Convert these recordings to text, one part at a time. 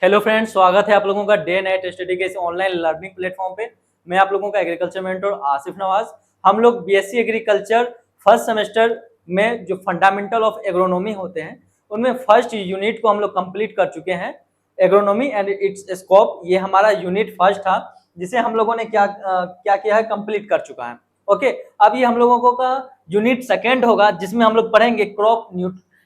Hello friends, स्वागत है आप लोगों का डे नाइट स्टडी के इस ऑनलाइन लर्निंग प्लेटफॉर्म पे। मैं आप लोगों का एग्रीकल्चर मेंटर आसिफ नवाज। हम लोग बीएससी एग्रीकल्चर फर्स्ट सेमेस्टर में जो फंडामेंटल ऑफ एग्रोनॉमी होते हैं उनमें फर्स्ट यूनिट को हम लोग कंप्लीट कर चुके हैं। एग्रोनॉमी एंड इट्स स्कोप, ये हमारा यूनिट फर्स्ट था जिसे हम लोगों ने क्या किया है, कंप्लीट कर चुका है। ओके, अब ये हम लोगों का यूनिट सेकेंड होगा जिसमें हम लोग पढ़ेंगे crop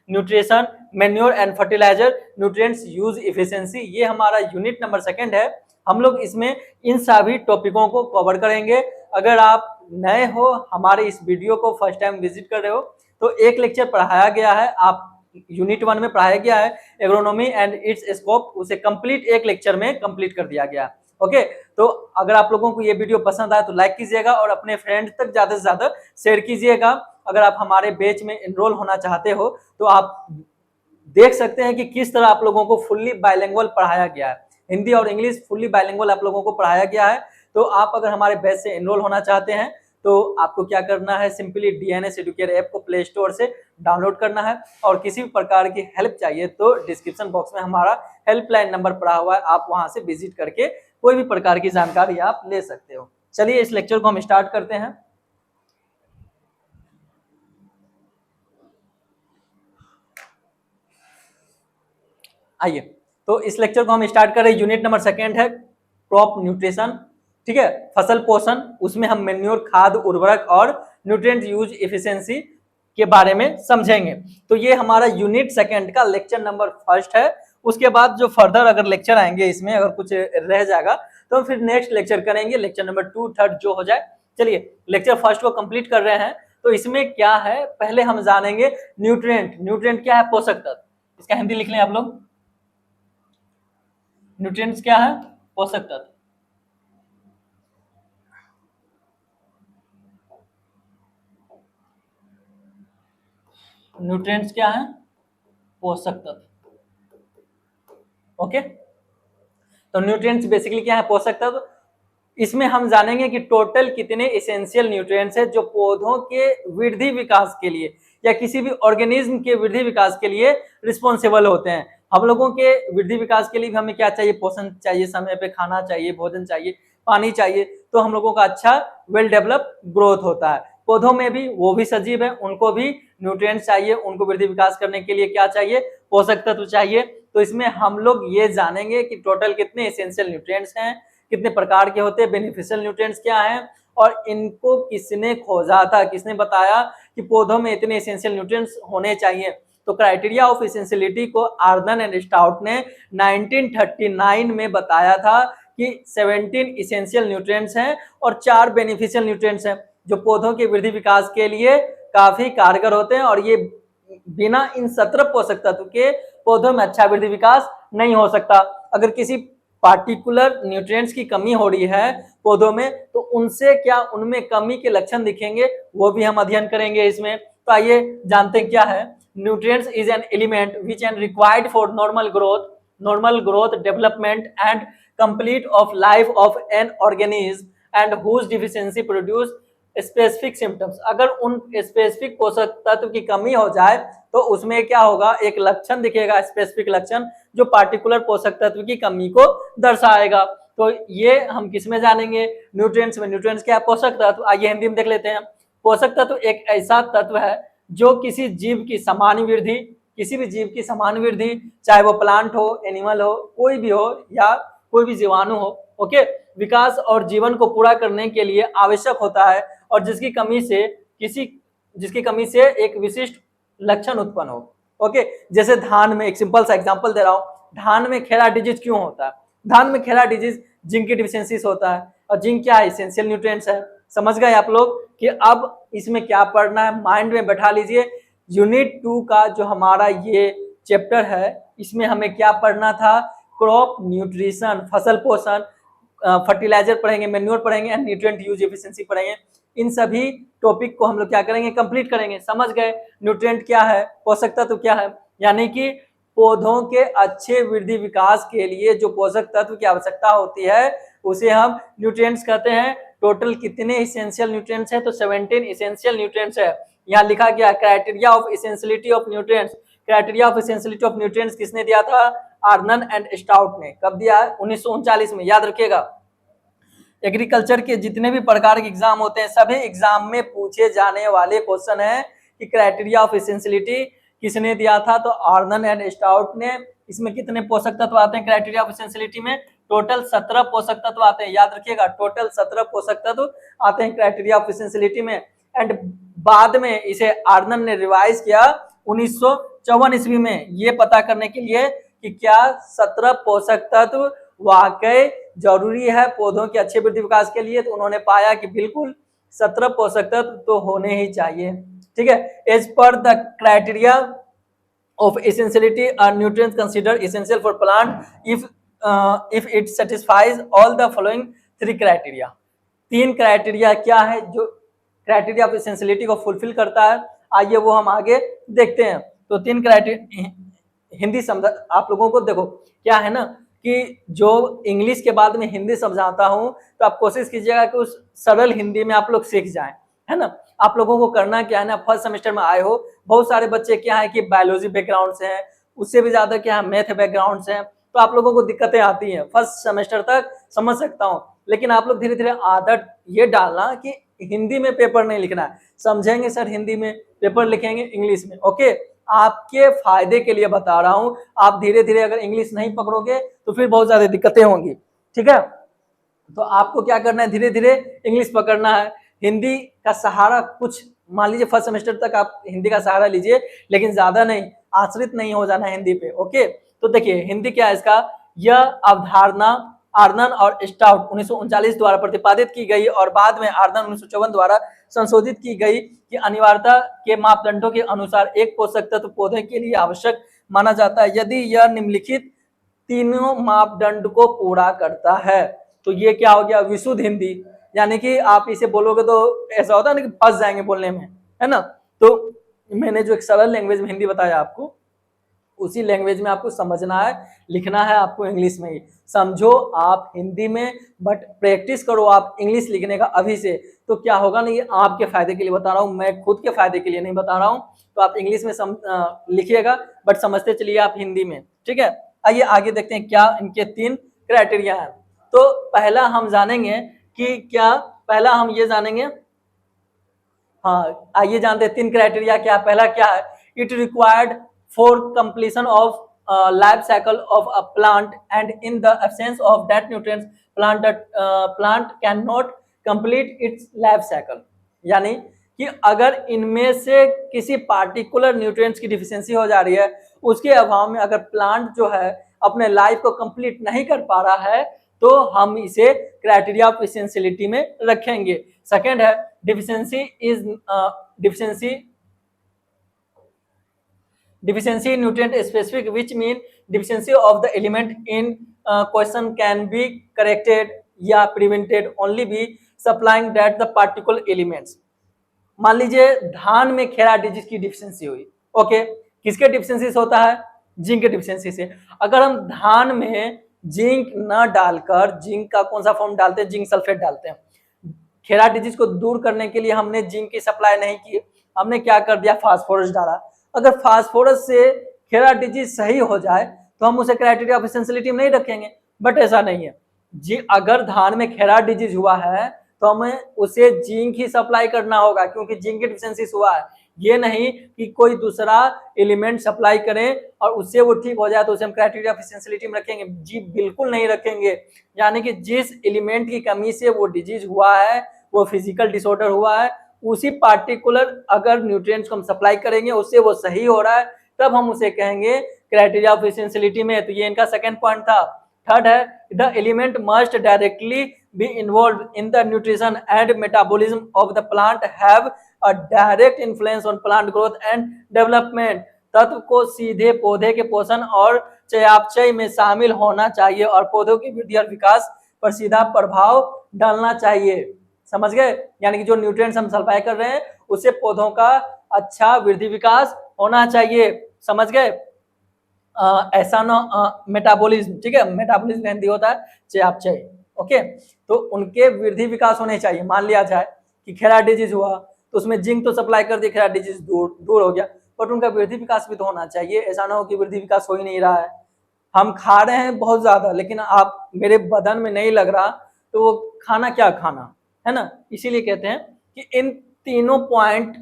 nutrition, manure and fertilizer, nutrients use efficiency. ये हमारा यूनिट नंबर सेकंड है। हम लोग इसमें इन सभी टॉपिकों को कवर करेंगे। अगर आप नए हो, हमारे इस वीडियो को फर्स्ट टाइम विजिट कर रहे हो, तो एक लेक्चर पढ़ाया गया है, आप यूनिट 1 में पढ़ाया गया है एग्रोनॉमी एंड इट्स स्कोप, उसे कंप्लीट एक लेक्चर में कंप्लीट कर दिया गया। ओके, तो अगर आप लोगों को ये वीडियो पसंद आए तो लाइक कीजिएगा और अपने फ्रेंड तक ज्यादा से ज्यादा शेयर कीजिएगा। अगर आप हमारे बैच में एनरोल होना चाहते हो तो आप देख सकते हैं कि किस तरह आप लोगों को फुल्ली बाइलिंगुअल पढ़ाया गया है। हिंदी और इंग्लिश फुल्ली बाइलिंगुअल आप लोगों को पढ़ाया गया है। तो आप अगर हमारे बैच से एनरोल होना चाहते हैं तो आपको क्या करना है, सिंपली डीएनएस एडुकेयर ऐप को प्ले स्टोर से डाउनलोड करना है। और किसी भी प्रकार की हेल्प चाहिए तो डिस्क्रिप्शन बॉक्स में हमारा हेल्पलाइन नंबर पड़ा हुआ है, आप वहां से विजिट करके कोई भी प्रकार की जानकारी आप ले सकते हो। चलिए इस लेक्चर को हम स्टार्ट करते हैं। आइए, तो इस लेक्चर को हम स्टार्ट करें। यूनिट नंबर सेकेंड है क्रॉप न्यूट्रिशन, ठीक है, फसल पोषण। उसमें हम मेन्योर, खाद, उर्वरक और न्यूट्रिएंट यूज इफिशिएंसी के बारे में समझेंगे। तो ये हमारा यूनिट सेकेंड का लेक्चर नंबर फर्स्ट है। उसके बाद जो फर्दर अगर लेक्चर आएंगे, इसमें अगर कुछ रह जाएगा तो फिर नेक्स्ट लेक्चर करेंगे, लेक्चर नंबर 2 थर्ड जो हो जाए। चलिए लेक्चर फर्स्ट को कंप्लीट कर रहे हैं। तो इसमें क्या है, पहले हम जानेंगे न्यूट्रिएंट। न्यूट्रिएंट क्या है? पोषक तत्व। इसका हिंदी लिख लें आप लोग। न्यूट्रिएंट्स क्या है? पोषक तत्व। न्यूट्रिएंट्स क्या है? पोषक तत्व। ओके, तो न्यूट्रिएंट्स बेसिकली क्या है? पोषक तत्व। इसमें हम जानेंगे कि टोटल कितने एसेंशियल न्यूट्रिएंट्स हैं जो पौधों के वृद्धि विकास के लिए या किसी भी ऑर्गेनिज्म के वृद्धि विकास के लिए रिस्पॉन्सिबल होते हैं। हम लोगों के वृद्धि विकास के लिए भी हमें क्या चाहिए? पोषण चाहिए, समय पे खाना चाहिए, भोजन चाहिए, पानी चाहिए, तो हम लोगों का अच्छा वेल डेवलप ग्रोथ होता है। पौधों में भी, वो भी सजीव है, उनको भी न्यूट्रिएंट्स चाहिए। उनको वृद्धि विकास करने के लिए क्या चाहिए? पोषक तत्व चाहिए। तो इसमें हम लोग ये जानेंगे कि टोटल कितने एसेंशियल न्यूट्रिएंट्स हैं, कितने प्रकार के होते हैं, बेनिफिशियल न्यूट्रिएंट्स क्या हैं, और इनको किसने खोजा था, किसने बताया कि पौधों में इतने एसेंशियल न्यूट्रिएंट्स होने चाहिए। तो क्राइटेरिया ऑफ एसेंशियलिटी को आर्दन एंड स्टाउट ने 1939 में बताया था कि 17 एसेंशियल न्यूट्रिएंट्स हैं और 4 बेनिफिशियल न्यूट्रिएंट्स हैं जो पौधों के वृद्धि विकास के लिए काफी कारगर होते हैं। और ये बिना इन 17 पोषक तत्व के पौधों में अच्छा वृद्धि विकास नहीं हो सकता। अगर किसी पार्टिकुलर न्यूट्रिएंट्स की कमी हो रही है पौधों में, तो उनसे क्या उनमें कमी के लक्षण दिखेंगे, वो भी हम अध्ययन करेंगे इसमें। तो आइए जानते हैं क्या है। Nutrients is an element which an required for normal growth development and complete of life of an organism and whose deficiency produce specific symptoms. अगर उन स्पेसिफिक पोषक तत्व की कमी हो जाए तो उसमें क्या होगा? एक लक्षण दिखेगा, स्पेसिफिक लक्षण, जो पार्टिकुलर पोषक तत्व की कमी को दर्शाएगा। तो ये हम किस में जानेंगे? न्यूट्रिएंट्स में। न्यूट्रिएंट्स क्या है? पोषक तत्व। आइए हिंदी में देख लेते हैं। पोषक तत्व एक ऐसा तत्व है जो किसी जीव की समान वृद्धि, किसी भी जीव की समान वृद्धि, चाहे वो प्लांट हो, एनिमल हो, कोई भी हो, या कोई भी जीवाणु हो, ओके, विकास और जीवन को पूरा करने के लिए आवश्यक होता है, और जिसकी कमी से एक विशिष्ट लक्षण उत्पन्न हो। ओके, जैसे धान में, एक सिंपल सा एग्जांपल दे रहा हूं, धान में खेरा डिजीज क्यों होता है? धान में खेरा डिजीज जिंक की डिफिशियंसी होता है। और जिंक क्या है? एसेंशियल न्यूट्रिएंट्स है। समझ गए आप लोग कि अब इसमें क्या पढ़ना है? माइंड में बैठा लीजिए। यूनिट 2 का जो हमारा ये चैप्टर है, इसमें हमें क्या पढ़ना था? क्रॉप न्यूट्रिशन, फसल पोषण, फर्टिलाइजर पढ़ेंगे, मैन्योर पढ़ेंगे एंड न्यूट्रिएंट यूज एफिशिएंसी पढ़ेंगे। इन सभी टॉपिक को हम लोग क्या करेंगे? कंप्लीट करेंगे। समझ गए न्यूट्रिएंट क्या है, पोषक तत्व क्या है? यानी कि पौधों के अच्छे वृद्धि विकास के लिए जो पोषक तत्व की आवश्यकता होती है उसे हम न्यूट्रिएंट्स कहते हैं। टोटल कितने एसेंशियल न्यूट्रिएंट्स है? तो 17 एसेंशियल न्यूट्रिएंट्स है। यहाँ लिखा गया criteria of essentiality of nutrients. Criteria of essentiality of nutrients किसने दिया था? आर्नन एंड स्टाउट ने। कब दिया है? 1939 में, याद रखिएगा। एग्रीकल्चर के जितने भी प्रकार के एग्जाम होते हैं सभी एग्जाम में पूछे जाने वाले क्वेश्चन है कि क्राइटेरिया ऑफ एसेंशियलिटी किसने दिया था? तो आर्नन एंड स्टाउट ने। इसमें कितने पोषक तत्व आते हैं क्राइटेरिया ऑफ एसेंशियलिटी में? टोटल 17 पोषक तत्व आते हैं, याद रखिएगा, टोटल 17 पोषक तत्व आते हैं क्राइटेरिया ऑफ एसेंशियलिटी में। एंड बाद में इसे आर्नन ने रिवाइज किया 1954 ईस्वी में, ये पता करने के लिए कि क्या 17 पोषक तत्व वाकई जरूरी है पौधों के अच्छे वृद्धि विकास के लिए। तो उन्होंने पाया कि बिल्कुल 17 पोषक तत्व तो होने ही चाहिए। ठीक है, as per the criteria of essentiality are nutrients considered essential for plant if it satisfies all the following 3 criteria। 3 criteria क्या है जो क्राइटेरिया ऑफ एसेंशियलिटी को फुलफिल करता है? आइए वो हम आगे देखते हैं। तो 3 क्राइटेरिया हिंदी समझा आप लोगों को। देखो क्या है ना कि जो इंग्लिश के बाद में हिंदी समझाता हूं तो आप कोशिश कीजिएगा कि उस सरल हिंदी में आप लोग सीख जाएं, है ना। आप लोगों को करना क्या है ना, फर्स्ट सेमेस्टर में आए हो, बहुत सारे बच्चे क्या है कि बायोलॉजी बैकग्राउंड से हैं, उससे भी ज्यादा क्या है मैथ बैकग्राउंड से हैं, तो आप लोगों को दिक्कतें आती हैं। फर्स्ट सेमेस्टर तक समझ सकता हूँ, लेकिन आप लोग धीरे धीरे आदत ये डालना कि हिंदी में पेपर नहीं लिखना है। समझेंगे सर हिंदी में, पेपर लिखेंगे इंग्लिश में। ओके, आपके फायदे के लिए बता रहा हूँ। आप धीरे धीरे अगर इंग्लिश नहीं पकड़ोगे तो फिर बहुत ज्यादा दिक्कतें होंगी। ठीक है, तो आपको क्या करना है, धीरे धीरे इंग्लिश पकड़ना है। हिंदी का सहारा कुछ मान लीजिए फर्स्ट सेमेस्टर तक आप हिंदी का सहारा लीजिए, लेकिन ज्यादा नहीं, आश्रित नहीं हो जाना हिंदी पे। ओके, तो देखिए हिंदी क्या है इसका, यह अवधारणा आर्नन और स्टाउट 1939 द्वारा प्रतिपादित की गई और बाद में आर्नन 1954 द्वारा संशोधित की गई कि अनिवार्यता के मापदंडों के अनुसार एक पोषक तत्व पौधे के लिए आवश्यक माना जाता है यदि यह निम्नलिखित तीनों मापदंड को पूरा करता है। तो ये क्या हो गया, विशुद्ध हिंदी। यानी कि आप इसे बोलोगे तो ऐसा होता है ना कि फंस जाएंगे बोलने में, है ना। तो मैंने जो एक सरल लैंग्वेज में हिंदी बताया आपको, उसी लैंग्वेज में आपको समझना है, लिखना है आपको इंग्लिश में ही। समझो आप हिंदी में, बट प्रैक्टिस करो आप इंग्लिश लिखने का अभी से। तो क्या होगा ना, ये आपके फायदे के लिए बता रहा हूँ, मैं खुद के फायदे के लिए नहीं बता रहा हूँ। तो आप इंग्लिश में लिखिएगा, बट समझते चलिए आप हिंदी में। ठीक है, आइए आगे देखते हैं क्या इनके 3 क्राइटेरिया हैं। तो पहला हम जानेंगे कि क्या, पहला हम ये जानेंगे, हाँ आइए जानते हैं 3 क्राइटेरिया क्या। पहला क्या है, it required for completion of life cycle of a plant and in the absence of that nutrients plant can not complete it's life cycle. यानी कि अगर इनमें से किसी पार्टिकुलर न्यूट्रिएंट्स की डिफिशियंसी हो जा रही है, उसके अभाव में अगर प्लांट जो है अपने लाइफ को कंप्लीट नहीं कर पा रहा है, तो हम इसे क्राइटेरिया ऑफ एसेंशियलिटी में रखेंगे। सेकंड है deficiency nutrient specific, which mean deficiency of the element in question can be corrected या prevented only by supplying that the particular elements। मान लीजिए धान में खेरा डिजीज की डिफिशियंसी हुई। ओके, किसके डिफिशियंसी से होता है, जिंक के डिफिशियंसी से। अगर हम धान में जिंक न डालकर, जिंक का कौन सा फॉर्म डालते हैं, जिंक सल्फेट डालते हैं, खेरा डिजीज को दूर करने के लिए हमने जिंक की सप्लाई नहीं की, हमने क्या कर दिया, फास्फोरस डाला। अगर फास्फोरस से खेरा डिजीज सही हो जाए तो हम उसे क्राइटेरिया ऑफ एसेंशियलिटी में नहीं रखेंगे, बट ऐसा नहीं है जी। अगर धान में खेरा डिजीज हुआ है तो हमें उसे जिंक ही सप्लाई करना होगा, क्योंकि जिंक की डिफिशियंसी हुआ है। ये नहीं कि कोई दूसरा एलिमेंट सप्लाई करें और उससे वो ठीक हो जाए तो उसे हम क्राइटेरिया ऑफ एसेंशियलिटी में रखेंगे, जी बिल्कुल नहीं रखेंगे। यानी कि जिस एलिमेंट की कमी से वो डिजीज हुआ है, वो फिजिकल डिसऑर्डर हुआ है, उसी पार्टिकुलर अगर न्यूट्रिएंट्स को हम सप्लाई करेंगे, उससे वो सही हो रहा है, तब हम उसे कहेंगे क्राइटेरिया ऑफ एसेंशियलिटी में। तो ये इनका सेकंड पॉइंट था। थर्ड है the element must directly be involve in the nutrition and metabolism of the plant, have a direct influence on plant growth and development. तत्व को सीधे पौधे के पोषण और चयापचय में शामिल होना चाहिए और पौधों की वृद्धि और विकास पर सीधा प्रभाव डालना चाहिए। समझ गए, यानी कि जो न्यूट्रिएंट्स हम सप्लाई कर रहे हैं उससे पौधों का अच्छा वृद्धि विकास होना चाहिए। समझ गए, ऐसा ना मेटाबॉलिज्म, ठीक है, मेटाबॉलिज्म हिंदी होता है चयापचय। ओके, तो उनके वृद्धि विकास होने चाहिए। मान लिया जाए कि खेरा डिजीज हुआ तो उसमें जिंक तो सप्लाई कर दी, खेरा डिजीज दूर हो गया, बट उनका वृद्धि विकास भी तो होना चाहिए। ऐसा ना हो कि वृद्धि विकास हो ही नहीं रहा है, हम खा रहे हैं बहुत ज्यादा लेकिन आप मेरे बदन में नहीं लग रहा, तो वो खाना क्या खाना है ना। इसीलिए कहते हैं कि इन तीनों पॉइंट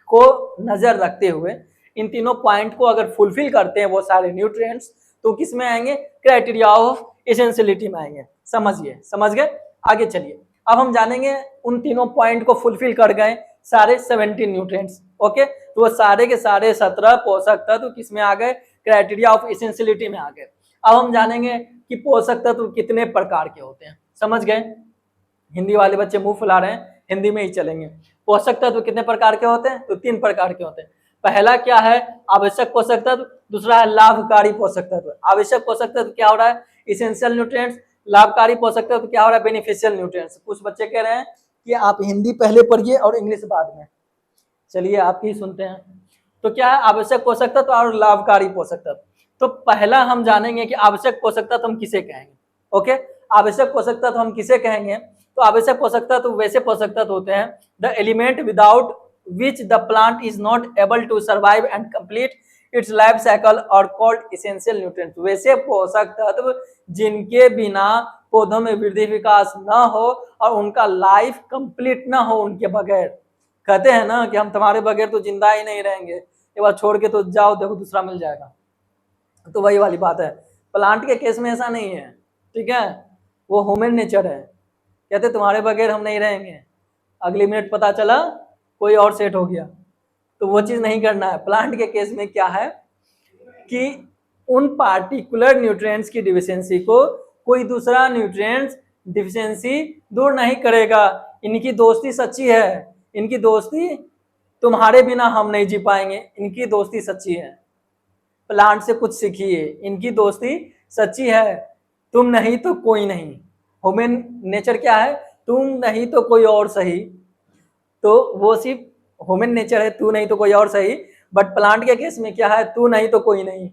को नजर रखते हुए, इन तीनों पॉइंट को अगर फुलफिल करते हैं वो सारे न्यूट्रिएंट्स, तो किस में आएंगे, क्राइटेरिया ऑफ एसेंशियलिटी में आएंगे। समझ गए। आगे चलिए, अब हम जानेंगे उन तीनों पॉइंट को फुलफिल कर गए सारे 17 न्यूट्रिएंट्स। ओके, तो वो सारे के सारे 17 पोषक तत्व किस में आ गए, क्राइटेरिया ऑफ एसेंशियलिटी में आ गए। अब हम जानेंगे कि पोषक तत्व कितने प्रकार के होते हैं। समझ गए, हिंदी वाले बच्चे मुंह फुला रहे हैं, हिंदी में ही चलेंगे। पोषक तत्व कितने प्रकार के होते हैं, तो 3 प्रकार के होते हैं। पहला क्या है, आवश्यक पोषक तत्व, दूसरा है लाभकारी पोषक तत्व। आवश्यक पोषक तत्व क्या हो रहा है, इसेंशियल न्यूट्रिएंट्स। लाभकारी पोषक तत्व क्या हो रहा है, बेनिफिशियल न्यूट्रिएंट्स। कुछ बच्चे कह रहे हैं कि आप हिंदी पहले पढ़िए और इंग्लिश बाद में। चलिए आपकी ही सुनते हैं। तो क्या है, आवश्यक पोषक तत्व और लाभकारी पोषक तत्व। तो पहला हम जानेंगे कि आवश्यक पोषक तत्व हम किसे कहेंगे। ओके, आवश्यक पोषक तत्व हम किसे कहेंगे, तो आवश्यक पोषक तत्व वैसे पोषक तत्व होते हैं the element without which the plant is not able to survive and complete its life cycle or called essential nutrients। वैसे पोषक तत्व जिनके बिना पौधों में वृद्धि विकास न हो और उनका लाइफ कंप्लीट ना हो उनके बगैर। कहते हैं ना कि हम तुम्हारे बगैर तो जिंदा ही नहीं रहेंगे, एक बार छोड़ के तो जाओ, देखो दूसरा मिल जाएगा। तो वही वाली बात है, प्लांट के केस में ऐसा नहीं है, ठीक है, वो ह्यूमन नेचर है। कहते तुम्हारे बगैर हम नहीं रहेंगे, अगली मिनट पता चला कोई और सेट हो गया, तो वो चीज नहीं करना है। प्लांट के केस में क्या है कि उन पार्टिकुलर न्यूट्रिएंट्स की डिफिशियंसी को कोई दूसरा न्यूट्रिएंट्स डिफिशियंसी दूर नहीं करेगा। इनकी दोस्ती सच्ची है, इनकी दोस्ती तुम्हारे बिना हम नहीं जी पाएंगे, इनकी दोस्ती सच्ची है। प्लांट से कुछ सीखिए, इनकी दोस्ती सच्ची है, तुम नहीं तो कोई नहीं। ह्यूमन नेचर क्या है, तुम नहीं तो कोई और सही, तो वो सिर्फ ह्यूमन नेचर है, तू नहीं तो कोई और सही। बट प्लांट के केस में क्या है, तू नहीं तो कोई नहीं,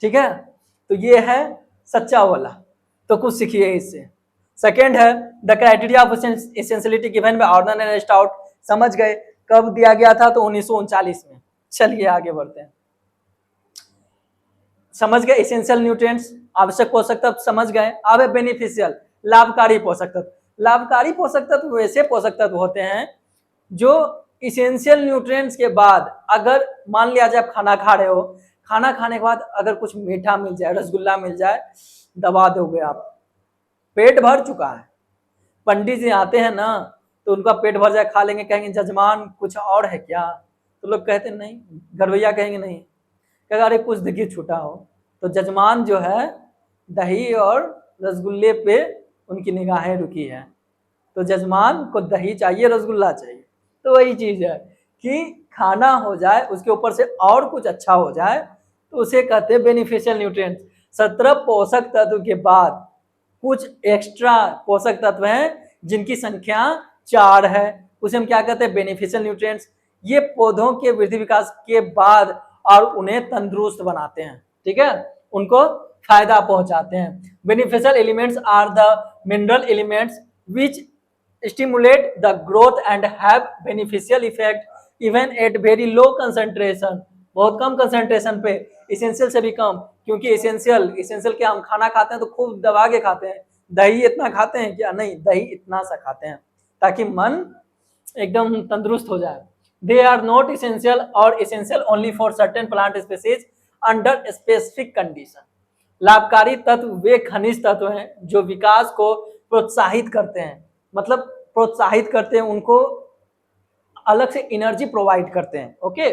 ठीक है। तो ये है सच्चा वाला, तो कुछ सीखिए इससे। सेकेंड है the criteria of essentiality given by Arnon and Stout. समझ गए, कब दिया गया था, तो 1939 में। चलिए आगे बढ़ते हैं। समझ गए एसेंशियल न्यूट्रिएंट्स, आवश्यक पोषक तत्व समझ गए। अब है बेनिफिशियल, लाभकारी पोषक तत्व। लाभकारी पोषक तत्व वैसे पोषक तत्व होते हैं जो इसेंशियल न्यूट्रिएंट्स के बाद, अगर मान लिया जाए आप खाना खा रहे हो, खाना खाने के बाद अगर कुछ मीठा मिल जाए, रसगुल्ला मिल जाए, दबा दोगे आप, पेट भर चुका है। पंडित जी आते हैं ना, तो उनका पेट भर जाए, खा लेंगे, कहेंगे जजमान कुछ और है क्या, तो लोग कहते नहीं, घरवैया कहेंगे नहीं, कहेगा अरे कुछ देखिए छूटा हो। तो जजमान जो है दही और रसगुल्ले पे उनकी निगाहें रुकी है, तो जजमान को दही चाहिए, रसगुल्ला चाहिए। तो वही चीज है कि खाना हो जाए, उसके ऊपर से और कुछ अच्छा हो जाए, तो उसे कहते हैं बेनिफिशियल न्यूट्रिएंट्स। 17 पोषक तत्व के बाद कुछ एक्स्ट्रा पोषक तत्व हैं जिनकी संख्या 4 है, उसे हम क्या कहते हैं, बेनिफिशियल न्यूट्रिएंट्स। ये पौधों के वृद्धि विकास के बाद और उन्हें तंदुरुस्त बनाते हैं, ठीक है, उनको फायदा पहुंचाते हैं। Beneficial elements are the mineral elements which stimulate the growth and have beneficial effect even at very low concentration। बहुत कम कंसंट्रेशन पे, इसेंशियल से भी कम, क्योंकि इसेंशियल क्या, हम खाना खाते हैं तो खूब दबा के खाते हैं, दही इतना खाते हैं क्या, नहीं, दही इतना सा खाते हैं ताकि मन एकदम तंदुरुस्त हो जाए। दे आर नॉट इसेंशियल और essential only for certain plant species under specific condition. लाभकारी तत्व वे खनिज तत्व हैं जो विकास को प्रोत्साहित करते हैं, मतलब प्रोत्साहित करते हैं, उनको अलग से एनर्जी प्रोवाइड करते हैं। ओके,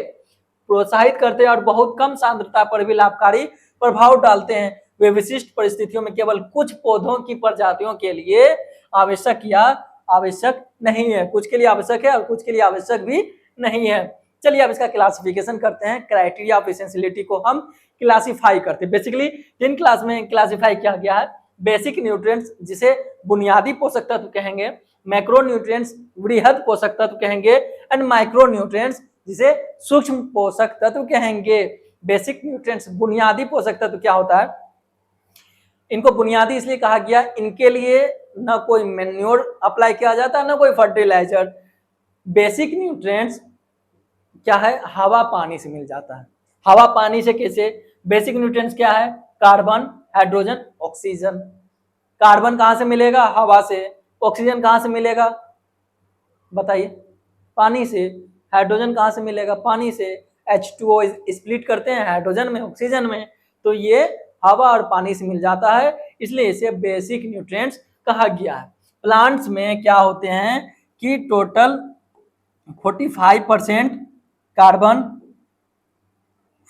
प्रोत्साहित करते हैं और बहुत कम सांद्रता पर भी लाभकारी प्रभाव डालते हैं। वे विशिष्ट परिस्थितियों में केवल कुछ पौधों की प्रजातियों के लिए आवश्यक या आवश्यक नहीं है, कुछ के लिए आवश्यक है और कुछ के लिए आवश्यक भी नहीं है। चलिए अब इसका क्लासिफिकेशन करते हैं। क्राइटेरिया ऑफ एसेंशियलिटी को हम क्लासिफाई करते हैं। बेसिकली 3 क्लास में क्लासिफाई किया गया है। बेसिक न्यूट्रिएंट्स जिसे बुनियादी पोषक तत्व कहेंगे, मैक्रो न्यूट्रिएंट्स वृहद पोषक तत्व कहेंगे, एंड माइक्रो न्यूट्रिएंट्स जिसे सूक्ष्म पोषक तत्व कहेंगे। बेसिक न्यूट्रिएंट्स बुनियादी पोषक तत्व क्या होता है, इनको बुनियादी इसलिए कहा गया, इनके लिए न कोई मैन्योर अप्लाई किया जाता है, न कोई फर्टिलाइजर। बेसिक न्यूट्रिएंट्स क्या है, हवा पानी से मिल जाता है। हवा पानी से कैसे, बेसिक न्यूट्रिएंट्स क्या है, कार्बन, हाइड्रोजन, ऑक्सीजन। कार्बन कहां से मिलेगा, हवा से। ऑक्सीजन कहां से मिलेगा, बताइए, पानी से। हाइड्रोजन कहां से मिलेगा, पानी से। H2O स्प्लिट करते हैं हाइड्रोजन में, ऑक्सीजन में, तो ये हवा और पानी से मिल जाता है, इसलिए इसे बेसिक न्यूट्रिएंट्स कहा गया है। प्लांट्स में क्या होते हैं कि टोटल 45% कार्बन,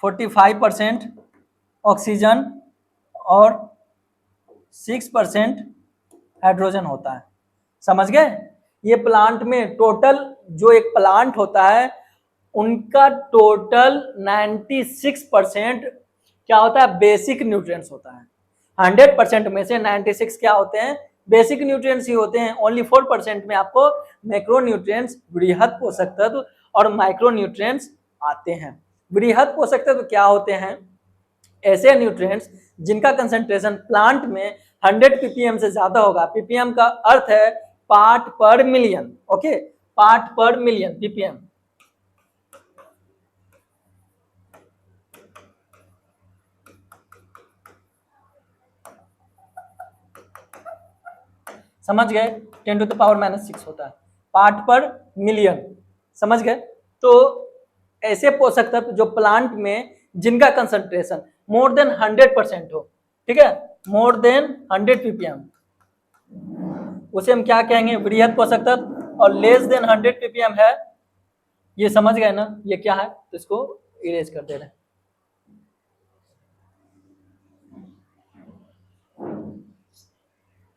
45% ऑक्सीजन और 6% हाइड्रोजन होता है। समझ गए, ये प्लांट में टोटल, जो एक प्लांट होता है उनका टोटल 96% क्या होता है, बेसिक न्यूट्रिएंट्स होता है। 100% में से 96 क्या होते हैं, बेसिक न्यूट्रिएंट्स ही होते हैं। ओनली 4% में आपको मैक्रो न्यूट्रिएंट्स, वृहद पोषक तत्व और माइक्रो न्यूट्रिएंट्स आते हैं। वृहद पोषक तत्व क्या होते हैं, ऐसे न्यूट्रिएंट्स जिनका कंसंट्रेशन प्लांट में 100 ppm से ज्यादा होगा। ppm का अर्थ है पार्ट पर मिलियन, ओके, पार्ट पर मिलियन, ppm। समझ गए, 10 to the power -6 होता है, पार्ट पर मिलियन। समझ गए, तो ऐसे पोषक तत्व जो प्लांट में जिनका कंसंट्रेशन मोर देन 100% हो, ठीक है, मोर देन 100 ppm, उसे हम क्या कहेंगे, वृहद पोषक तत्व। और लेस देन 100 ppm है, ये समझ गए ना, ये क्या है, तो इसको इरेज कर दे रहे हैं।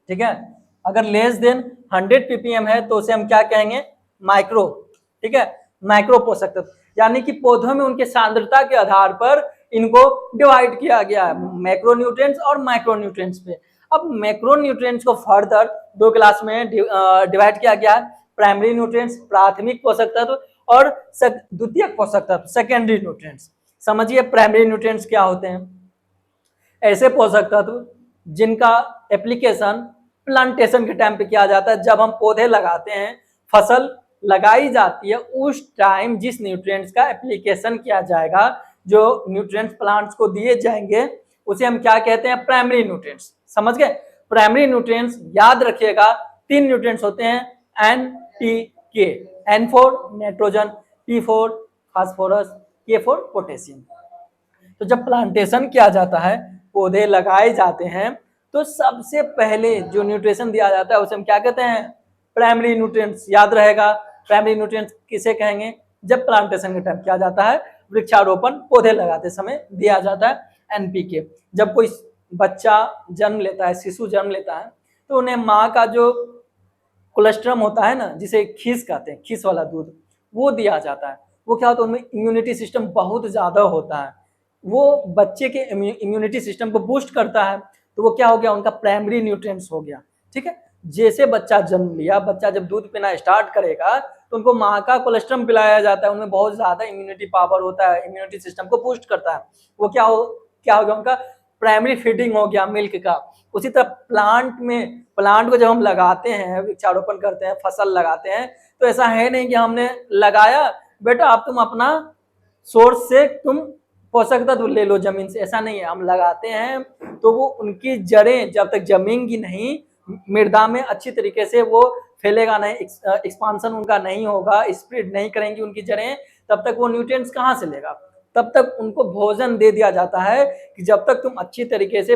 ठीक है, अगर लेस देन 100 ppm है तो उसे हम क्या कहेंगे, माइक्रो। ठीक है, माइक्रो पोषक तत्व, यानी कि पौधों में उनके सांद्रता के आधार पर इनको डिवाइड किया गया है, मैक्रो न्यूट्रिएंट्स और माइक्रो न्यूट्रिएंट्स पे। अब मैक्रो न्यूट्रिएंट्स को फर्दर 2 क्लास में डिवाइड किया गया है, प्राइमरी न्यूट्रिएंट्स, प्राथमिक पोषक तत्व, और द्वितीयक पोषक तत्व, सेकेंडरी न्यूट्रिएंट्स। समझिए प्राइमरी न्यूट्रिएंट्स क्या होते हैं, ऐसे पोषक तत्व जिनका एप्लीकेशन प्लांटेशन के टाइम पे किया जाता है, जब हम पौधे लगाते हैं, फसल लगाई जाती है, उस टाइम जिस न्यूट्रिएंट्स का एप्लीकेशन किया जाएगा, जो न्यूट्रिएंट्स प्लांट्स को दिए जाएंगे, उसे हम क्या कहते हैं, प्राइमरी न्यूट्रिएंट्स। समझ गए, प्राइमरी न्यूट्रिएंट्स याद रखिएगा 3 न्यूट्रिएंट्स होते हैं, NPK, N for nitrogen, P for phosphorus, K for potassium. तो जब प्लांटेशन किया जाता है, पौधे लगाए जाते हैं, तो सबसे पहले जो न्यूट्रिशन दिया जाता है उसे हम क्या कहते हैं, प्राइमरी न्यूट्रिएंट्स। याद रहेगा, प्राइमरी न्यूट्रिएंट्स किसे कहेंगे, जब प्लांटेशन के टाइम किया जाता है, वृक्षारोपण पौधे लगाते समय दिया जाता है NPK। जब कोई बच्चा जन्म लेता है, शिशु जन्म लेता है, तो उन्हें माँ का जो कोलेस्ट्रम होता है ना, जिसे खीस कहते हैं, खीस वाला दूध, वो दिया जाता है। वो क्या होता है, उनमें इम्यूनिटी सिस्टम बहुत ज्यादा होता है, वो बच्चे के इम्यूनिटी सिस्टम को बूस्ट करता है, तो वो क्या हो गया, उनका प्राइमरी न्यूट्रिएंट्स हो गया। ठीक है, जैसे बच्चा जन्म लिया, बच्चा जब दूध पीना स्टार्ट करेगा, तो उनको माँ का कोलेस्ट्रम पिलाया जाता है, उनमें बहुत ज्यादा इम्यूनिटी पावर होता है, इम्यूनिटी सिस्टम को बूस्ट करता है। वो क्या हो गया, उनका प्राइमरी फीडिंग हो गया मिल्क का। उसी तरह प्लांट को जब हम लगाते हैं, वृक्षारोपण करते हैं, फसल लगाते हैं, तो ऐसा है नहीं कि हमने लगाया, बेटा अब तुम अपना सोर्स से तुम पोषक तत्व ले लो जमीन से, ऐसा नहीं है। हम लगाते हैं तो वो उनकी जड़ें जब तक जमेंगी नहीं, मृदा में अच्छी तरीके से वो फैलेगा नहीं, एक्सपांशन उनका नहीं होगा, स्प्रेड नहीं करेंगी उनकी जड़ें, तब तक वो न्यूट्रिएंट्स कहाँ से लेगा। तब तक उनको भोजन दे दिया जाता है कि जब तक तुम अच्छी तरीके से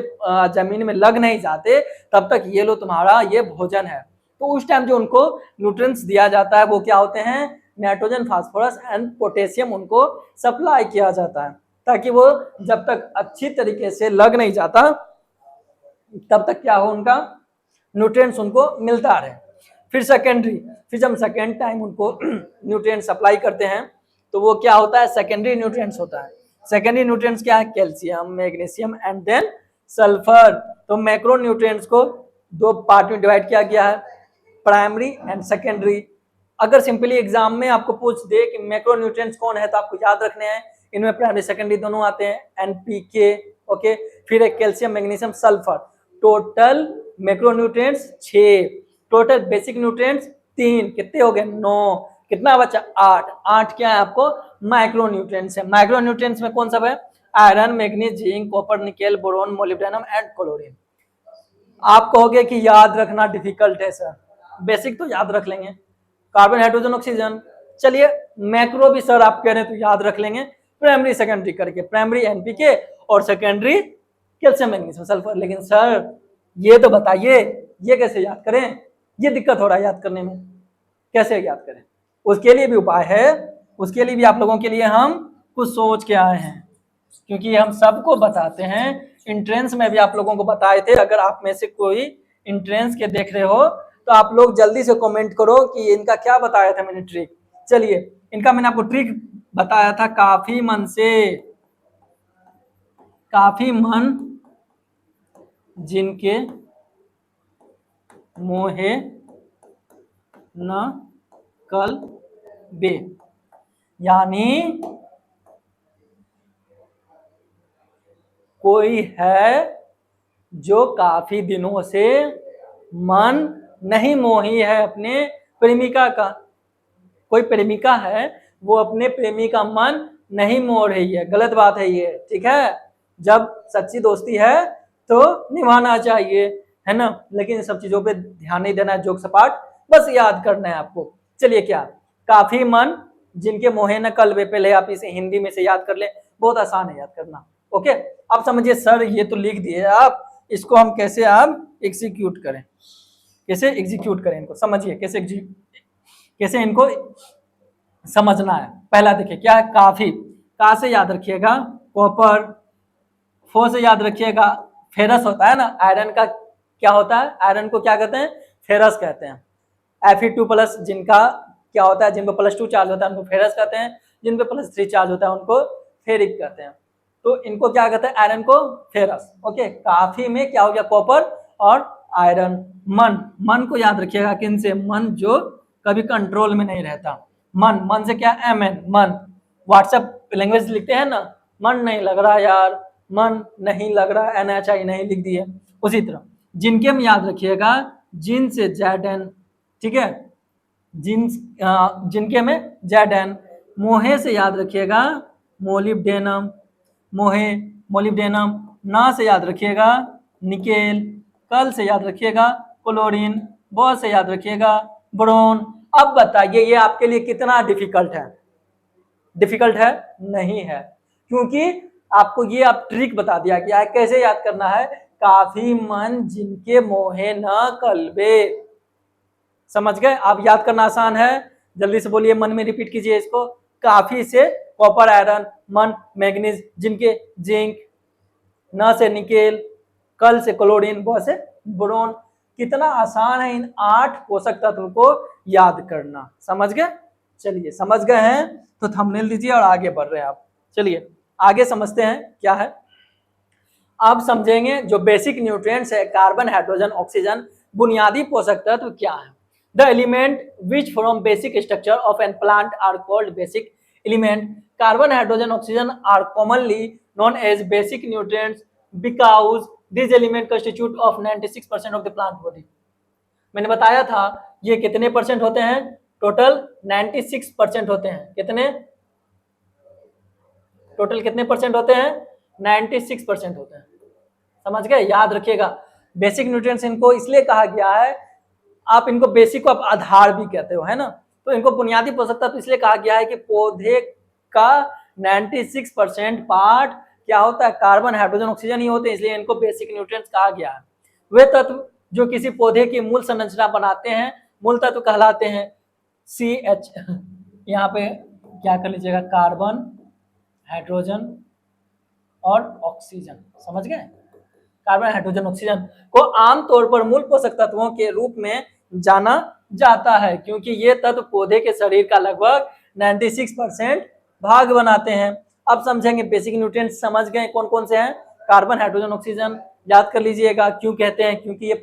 जमीन में लग नहीं जाते, तब तक ये लो तुम्हारा ये भोजन है। तो उस टाइम जो उनको न्यूट्रिएंट्स दिया जाता है वो क्या होते हैं, नाइट्रोजन, फास्फोरस एंड पोटेशियम उनको सप्लाई किया जाता है, ताकि वो जब तक अच्छी तरीके से लग नहीं जाता तब तक क्या हो, उनका न्यूट्रिएंट्स उनको मिलता रहे। फिर जब हम सेकेंड टाइम उनको न्यूट्रिएंट सप्लाई करते हैं, तो वो क्या होता है, सेकेंडरी न्यूट्रिएंट्स होता है। सेकेंडरी न्यूट्रिएंट्स क्या है, calcium, magnesium and then sulphur. तो मैक्रो न्यूट्रिएंट्स को 2 पार्ट में डिवाइड किया गया है, प्राइमरी एंड सेकेंडरी। अगर सिंपली एग्जाम में आपको पूछ दे कि मैक्रो न्यूट्रिएंट्स कौन है, तो आपको याद रखने हैं, इनमें प्राइमरी सेकेंडरी दोनों आते हैं, NPK, ओके। फिर एक calcium, magnesium, sulphur. Total macro nutrients 6, total basic nutrients 3, कितने हो गए, 9। कितना बचा 8। 8 क्या है आपको माइक्रो न्यूट्रिएंट्स है। माइक्रो न्यूट्रिएंट्स में कौन सब है iron, manganese, zinc, copper, nickel, boron, molybdenum and chlorine. आप कहोगे कि याद रखना डिफिकल्ट है सर, बेसिक तो याद रख लेंगे, कार्बन, हाइड्रोजन, ऑक्सीजन। चलिए मैक्रो भी सर आप कह रहे हैं तो याद रख लेंगे, प्राइमरी सेकेंडरी करके, प्राइमरी एनपीके और सेकेंडरी कैल्शियम, मैग्नीशियम, सल्फर। लेकिन सर ये तो बताइए ये कैसे याद करें, ये दिक्कत हो रहा है याद करने में, कैसे याद करें। उसके लिए भी उपाय है, उसके लिए भी आप लोगों के लिए हम कुछ सोच के आए हैं, क्योंकि हम सबको बताते हैं। इंट्रेंस में भी आप लोगों को बताए थे। अगर आप में से कोई इंट्रेंस के देख रहे हो तो आप लोग जल्दी से कमेंट करो कि इनका क्या बताया था मैंने ट्रिक। चलिए इनका मैंने आपको ट्रिक बताया था, काफी मन से, काफी मन जिनके मोहे न कल बे, यानी कोई है जो काफी दिनों से मन नहीं मोही है अपने प्रेमिका का। कोई प्रेमिका है वो अपने प्रेमी का मन नहीं मोह रही है, गलत बात है ये, ठीक है। जब सच्ची दोस्ती है तो निभाना चाहिए, है ना। लेकिन सब चीजों पे ध्यान नहीं देना है, जोक सपाट बस याद करना है आपको। चलिए क्या, काफी मन जिनके मोहे न कल्बे, पहले आप इसे हिंदी में से याद कर ले, बहुत आसान है याद करना। ओके अब समझिए सर ये तो लिख दिए आप, इसको हम कैसे आप एग्जीक्यूट करें, कैसे एग्जीक्यूट करें इनको, समझिए कैसे इनको समझना है। पहला देखिए क्या है, काफी, का से याद रखिएगा कॉपर, फो से याद रखिएगा फेरस होता है ना, आयरन का क्या होता है, आयरन को क्या कहते हैं फेरस कहते हैं। Fe2+ जिनका क्या होता है, जिन पे +2 चार्ज होता है उनको फेरस कहते हैं, जिन पे +3 चार्ज होता है उनको फेरिक कहते हैं। तो इनको क्या कहते हैं, आयरन को फेरस। ओके काफी में क्या हो गया कॉपर और आयरन। मन को याद रखिएगा किन से, मन जो कभी कंट्रोल में नहीं रहता, मन से क्या Mn, मन। व्हाट्सएप लैंग्वेज लिखते हैं ना, मन नहीं लग रहा यार, मन नहीं लग रहा, NHI नहीं लिख दिए। उसी तरह जिनके में याद रखिएगा जिन से Zn, ठीक है, जिनके में Zn। मोहे से याद रखिएगा मोलिब्डेनम, मोहे मोलिब्डेनम। ना से याद रखिएगा निकेल, कल से याद रखिएगा क्लोरीन, ब से याद रखिएगा बोरोन। अब बताइए ये आपके लिए कितना डिफिकल्ट है, डिफिकल्ट है नहीं है, क्योंकि आपको ये आप ट्रिक बता दिया गया है कैसे याद करना है, काफी मन जिनके मोहे न कल्बे। समझ गए आप, याद करना आसान है, जल्दी से बोलिए, मन में रिपीट कीजिए इसको। काफी से कॉपर आयरन, मन मैग्नीज, जिनके जिंक, न से निकेल, कल से क्लोरीन, ब से बोरोन। कितना आसान है इन 8 पोषक तत्व को याद करना, समझ गए। चलिए समझ गए हैं तो थंबनेल दीजिए और आगे बढ़ रहे हैं आप। चलिए आगे समझते हैं क्या है। आप समझेंगे जो बेसिक न्यूट्रिएंट्स है, कार्बन, हाइड्रोजन, ऑक्सीजन, बुनियादी पोषक तत्व क्या है। The element which from basic structure of an plant are called basic element. Carbon, hydrogen, oxygen are commonly known as basic nutrients because these elements constitute of 96% of the plant body। मैंने बताया था ये कितने percent होते हैं, total 96% होते हैं। कितने, टोटल कितने परसेंट होते हैं, 96% होते हैं। समझ गए, याद रखिएगा। बेसिक न्यूट्रिएंट्स इनको इसलिए कहा गया है, आप इनको बेसिक को आप आधार भी कहते हो, है ना। तो इनको बुनियादी पोषक तत्व इसलिए कहा गया है कि पौधे का 96% पार्ट क्या होता है, कार्बन, हाइड्रोजन, ऑक्सीजन ही होते हैं, इसलिए इनको बेसिक न्यूट्रिएंट्स कहा गया है। वे तत्व जो किसी पौधे की मूल संरचना बनाते हैं मूल तत्व कहलाते हैं। CH यहाँ पे क्या कर लीजिएगा, कार्बन, हाइड्रोजन और ऑक्सीजन। समझ गए, कार्बन, हाइड्रोजन, ऑक्सीजन को आमतौर पर मूल पोषक तत्वों के रूप में जाना जाता है, क्योंकि ये तत्व पौधे के शरीर का लगभग 96% भाग बनाते हैं। अब समझेंगे बेसिक न्यूट्रिएंट्स, समझ गए कौन कौन से हैं, कार्बन, हाइड्रोजन, ऑक्सीजन। याद कर लीजिएगा क्यों कहते हैं, क्योंकि ये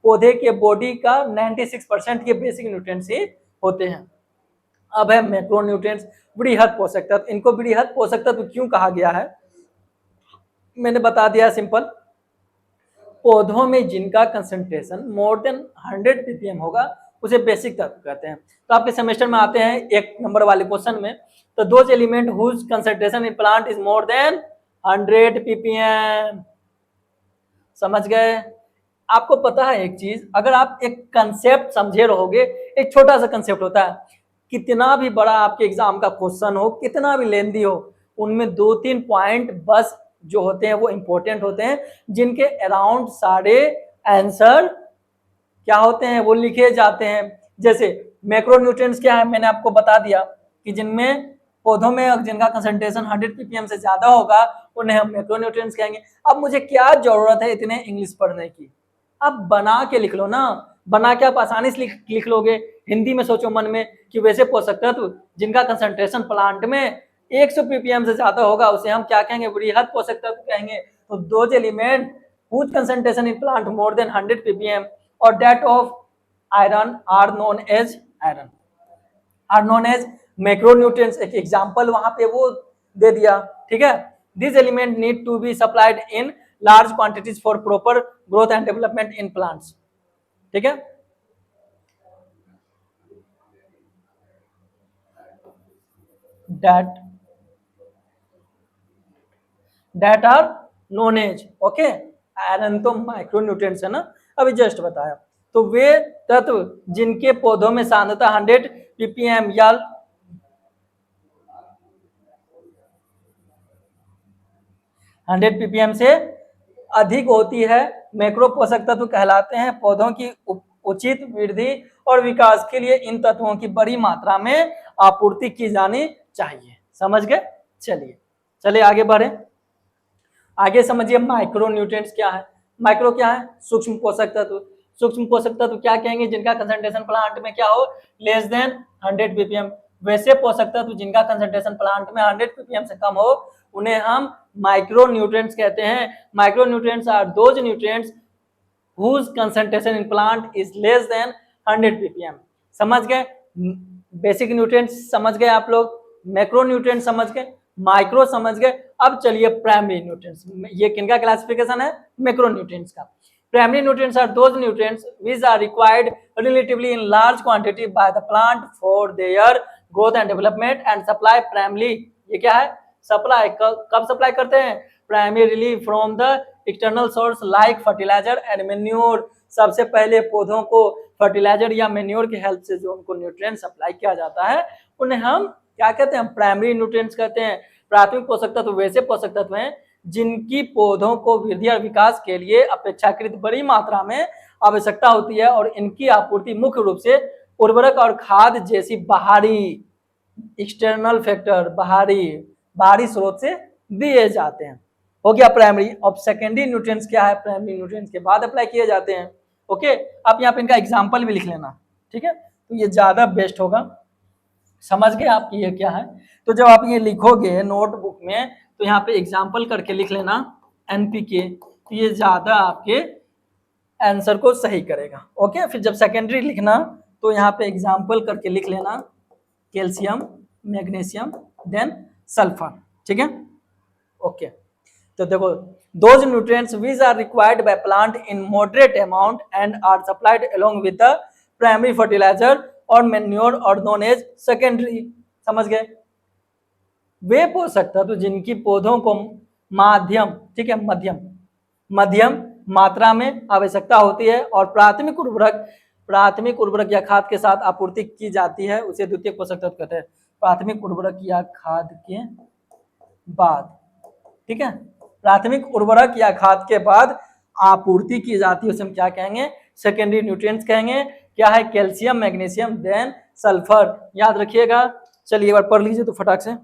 पौधे के बॉडी का 96% के बेसिक न्यूट्रिएंट्स ही होते हैं। अब है मैक्रो न्यूट्रिएंट्स, वृहद पोषक तत्व। इनको वृहद पोषक तत्व क्यों कहा गया है, मैंने बता दिया सिंपल। पौधों में जिनका कंसंट्रेशन मोर देन 100 ppm होगा उसे बेसिक तत्व कहते हैं। तो आपके सेमेस्टर में आते हैं 1 नंबर वाले क्वेश्चन में, तो those element whose concentration in plant is more than 100 ppm। समझ गए? आपको पता है एक चीज, अगर आप एक कंसेप्ट समझे रहोगे, एक छोटा सा कंसेप्ट होता है, कितना भी बड़ा आपके एग्जाम का क्वेश्चन हो, कितना भी लेंदी हो, उनमें 2-3 पॉइंट बस जो होते हैं वो इंपॉर्टेंट होते हैं, जिनके अराउंड सारे आंसर क्या होते हैं वो लिखे जाते हैं। जैसे मैक्रोन्यूट्रिएंट्स क्या है, मैंने आपको बता दिया कि जिनमें पौधों में जिनका कंसंट्रेशन 100 ppm से ज्यादा होगा उन्हें हम मैक्रोन्यूट्रिएंट्स कहेंगे। अब मुझे क्या जरूरत है इतने इंग्लिश पढ़ने की, आप बना के लिख लो ना, बना के आप आसानी से लिख लोगे। हिंदी में सोचो मन में कि वैसे पोषक तत्व जिनका कंसंट्रेशन प्लांट में 100 ppm से ज्यादा होगा उसे हम क्या कहेंगे, वृहद पोषक तत्व कहेंगे। तो those element whose concentration in plant more than 100 ppm or that of iron are known as macronutrients। एक एग्जांपल वहां पे वो दे दिया, ठीक है। These element need to be supplied in large quantities for proper growth and development in plants, ठीक है। that are known as, okay. Iron तो माइक्रोन्यूट्रिएंट्स है ना, अभी जस्ट बताया। तो वे तत्व जिनके पौधों में सांद्रता 100 ppm या 100 ppm से अधिक होती है, मैक्रो पोषक तत्व कहलाते हैं। पौधों की उचित वृद्धि और विकास के लिए इन तत्वों की बड़ी मात्रा में आपूर्ति की जानी चाहिए। समझ गए? चलिए आगे बढ़े। आगे समझिए माइक्रोन्यूट्रिएंट्स क्या है। माइक्रो क्या है? सूक्ष्म पोषक तत्व। सूक्ष्म पोषक तत्व क्या कहेंगे? जिनका कंसंट्रेशन प्लांट में क्या हो, लेस देन 100 ppm। वैसे पोषक तत्व जिनका कंसंट्रेशन प्लांट में 100 ppm से कम हो उन्हें हम माइक्रोन्यूट्रिएंट्स कहते हैं। Micronutrients are those nutrients whose concentration in plant is less than 100 ppm। समझ गए? बेसिक न्यूट्रिएंट्स समझ गए आप लोग, मैक्रोन्यूट्रिएंट्स समझ गए, माइक्रो समझ गए। अब चलिए प्राइमरी न्यूट्रिएंट्स, ये किनका क्लासिफिकेशन है? मैक्रोन्यूट्रिएंट्स का। Primary nutrients are those nutrients which are required relatively in large quantity by the plant for their growth and development and supply primarily। ये क्या है? सप्लाई। कब सप्लाई करते हैं? Primarily from the external source like fertilizer and manure. सबसे पहले पौधों को फर्टिलाइजर या मेन्योर की हेल्प से जो उनको न्यूट्रिएंट सप्लाई किया जाता है उन्हें हम क्या कहते हैं? प्राइमरी न्यूट्रिएंट्स कहते हैं। प्राथमिक पोषक तत्व वैसे पोषक तत्व हैं जिनकी पौधों को वृद्धि और विकास के लिए अपेक्षाकृत बड़ी मात्रा में आवश्यकता होती है और इनकी आपूर्ति मुख्य रूप से उर्वरक और खाद जैसी बाहरी एक्सटर्नल फैक्टर, बाहरी स्रोत से दिए जाते हैं। हो गया प्राइमरी। अब सेकेंडरी न्यूट्रिएंट्स क्या है? प्राइमरी न्यूट्रिएंट्स के बाद अप्लाई किए जाते हैं। ओके, आप यहाँ पे इनका एग्जांपल भी लिख लेना, ठीक है, तो ये ज्यादा बेस्ट होगा। समझ गए आप कि ये क्या है? तो जब आप ये लिखोगे नोटबुक में तो यहाँ पे एग्जाम्पल करके लिख लेना NPK, तो ये ज्यादा आपके आंसर को सही करेगा। ओके, फिर जब सेकेंडरी लिखना तो यहाँ पे एग्जाम्पल करके लिख लेना कैल्शियम, मैग्नीशियम, देन सल्फर, ठीक है। ओके, तो देखो those nutrients which are required by plant in moderate amount and are supplied along with the primary fertilizer or manure or known as secondary। समझ गए? वे पोषक तत्व जिनकी पौधों को माध्यम, ठीक है, मध्यम मात्रा में आवश्यकता होती है और प्राथमिक उर्वरक या खाद के साथ आपूर्ति की जाती है उसे द्वितीयक पोषक तत्व कहते हैं। प्राथमिक उर्वरक या खाद के बाद, ठीक है, प्राथमिक उर्वरक या खाद के बाद आपूर्ति की जाती है उसे हम क्या कहेंगे? सेकेंडरी न्यूट्रिएंट्स कहेंगे। क्या है? Calcium, magnesium, then sulphur. याद रखिएगा। चलिए एक बार पढ़ लीजिए तो फटाक से।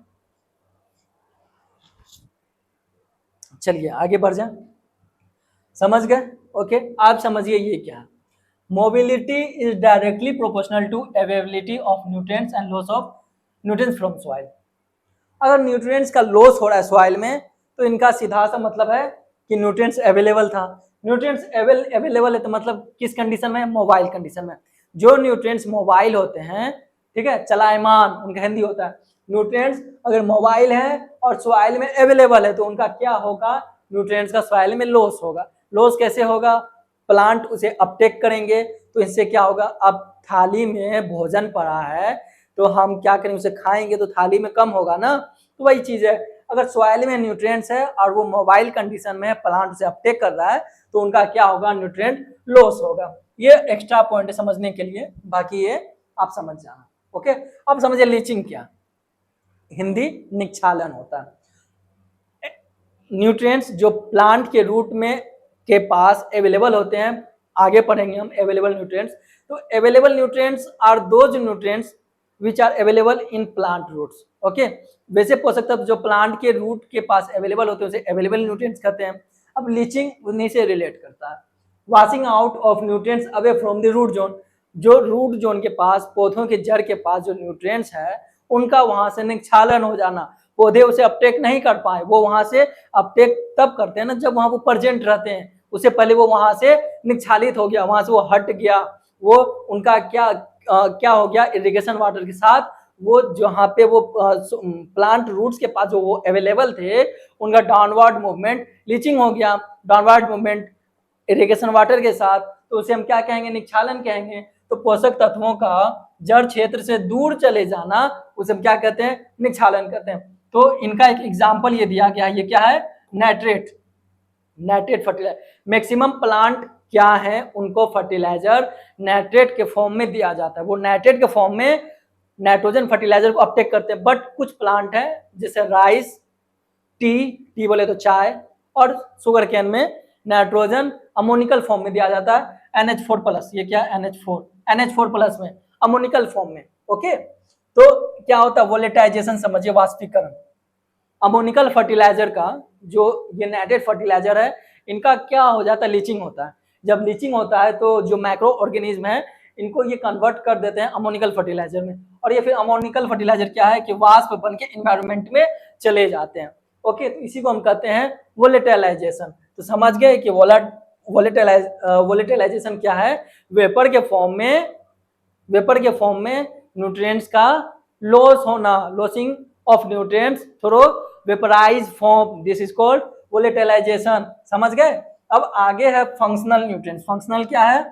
चलिए आगे बढ़ जाए। समझ गए? ओके, आप समझिए ये क्या है। Mobility is directly proportional to availability of nutrients and loss of nutrients from soil. अगर न्यूट्रिएंट्स का लॉस हो रहा है सॉइल में तो इनका सीधा सा मतलब है कि न्यूट्रिएंट्स अवेलेबल था। न्यूट्रिएंट्स अवेलेबल है तो मतलब किस कंडीशन में? मोबाइल कंडीशन में। जो न्यूट्रिएंट्स मोबाइल होते हैं, ठीक है, चलायमान उनका हिंदी होता है। न्यूट्रिएंट्स अगर मोबाइल है और सॉइल में अवेलेबल है तो उनका क्या होगा? न्यूट्रिएंट्स का सॉइल में लॉस होगा। लॉस कैसे होगा? प्लांट उसे अपटेक करेंगे, तो इससे क्या होगा, अब थाली में भोजन पड़ा है तो हम क्या करेंगे, उसे खाएंगे तो थाली में कम होगा ना। तो वही चीज है, अगर सॉइल में न्यूट्रिएंट्स है और वो मोबाइल कंडीशन में है, प्लांट उसे अपटेक कर रहा है, तो उनका क्या होगा, न्यूट्रिएंट लॉस होगा। ये एक्स्ट्रा पॉइंट है समझने के लिए, बाकी ये आप समझ जाना। ओके, अब समझिए लीचिंग क्या, हिंदी निक्षालन होता है। न्यूट्रिएंट्स जो प्लांट के रूट में के पास अवेलेबल होते हैं, आगे पढ़ेंगे हम अवेलेबल न्यूट्रिएंट्स। तो available nutrients are those nutrients which are available in plant roots. Okay, वैसे पोषक तत्व जो प्लांट के रूट के पास अवेलेबल होते हैं उसे अवेलेबल न्यूट्रिएंट्स कहते हैं। अब लीचिंग उन्हीं से रिलेट करता है। Washing out of nutrients away from the root zone, जो रूट जोन के पास, पौधों के जड़ के पास जो न्यूट्रिएंट्स है उनका वहां से निक्षालन हो जाना। पौधे उसे अपटेक नहीं कर पाए, वो वहां से अपटेक तब करते हैं ना जब वहां वो प्रेजेंट रहते हैं, उससे पहले वो वहां से निक्षालित हो गया, वहां से वो हट गया, वो उनका क्या हो गया, इरिगेशन वाटर के साथ वो जहाँ पे वो प्लांट रूट्स के पास जो वो अवेलेबल थे उनका डाउनवर्ड मूवमेंट लीचिंग हो गया, डाउनवर्ड मूवमेंट इरिगेशन वाटर के साथ, तो उसे हम क्या कहेंगे, निक्षालन कहेंगे। तो पोषक तत्वों का जड़ क्षेत्र से दूर चले जाना उसे हम क्या कहते हैं, निक्षालन कहते हैं। तो इनका एक एग्जाम्पल ये दिया गया है, ये क्या है, nitrate, nitrate fertilizer. Maximum plant क्या है, उनको फर्टिलाइजर नाइट्रेट के फॉर्म में दिया जाता है, वो नाइट्रेट के फॉर्म में नाइट्रोजन फर्टिलाइजर को अपटेक करते हैं। बट कुछ प्लांट है जैसे राइस, टी बोले तो चाय, और शुगर केन में नाइट्रोजन अमोनिकल फॉर्म में दिया जाता है, NH4+। ये क्या है, NH4+ में अमोनिकल फॉर्म में। ओके, तो क्या होता है, वोलेटाइजेशन समझिए, वाष्पीकरण। अमोनिकल फर्टिलाइजर का जो ये नाइट्रेट फर्टिलाइजर है, इनका क्या हो जाता है, लीचिंग होता है। जब लीचिंग होता है तो जो माइक्रो ऑर्गेनिज्म है इनको ये कन्वर्ट कर देते हैं अमोनिकल फर्टिलाइजर में, और ये फिर अमोनिकल फर्टिलाइजर क्या है कि वाष्प बन के एनवायरनमेंट में चले जाते हैं। ओके, तो इसी को हम कहते हैं वोलेटाइलाइजेशन। तो समझ गए कि वोलेटाइलाइजेशन क्या है, वेपर के फॉर्म में न्यूट्रिएंट्स का लॉस होना, losing of nutrients through vaporize form, this is called volatilization. समझ गए। अब आगे है फंक्शनल न्यूट्रिएंट्स। फंक्शनल क्या है,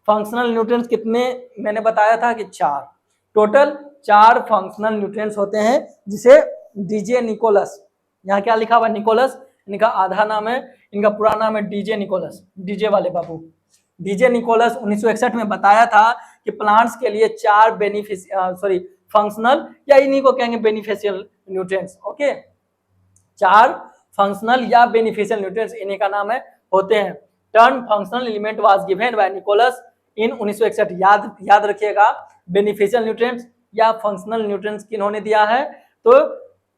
फंक्शनल न्यूट्रिएंट्स कितने मैंने बताया था कि 4, टोटल 4 फंक्शनल न्यूट्रिएंट्स होते हैं, जिसे डीजे निकोलस, यहाँ क्या लिखा हुआ है, निकोलस, इनका आधा नाम है, इनका पूरा नाम है डीजे निकोलस, डीजे वाले बाबू। डीजे निकोलस 1961 में बताया था कि प्लांट्स के लिए 4 फंक्शनल, या इन्हीं को कहेंगे बेनिफिशियल न्यूट्रिएंट्स। ओके, 4 फंक्शनल या बेनिफिशियल न्यूट्रिएंट्स इन्हीं का नाम है, होते हैं। Term functional element was given by Nicholas in 1961। याद रखिएगा, बेनिफिशियल न्यूट्रिएंट्स या फंक्शनल न्यूट्रिएंट्स किन्होंने दिया है, तो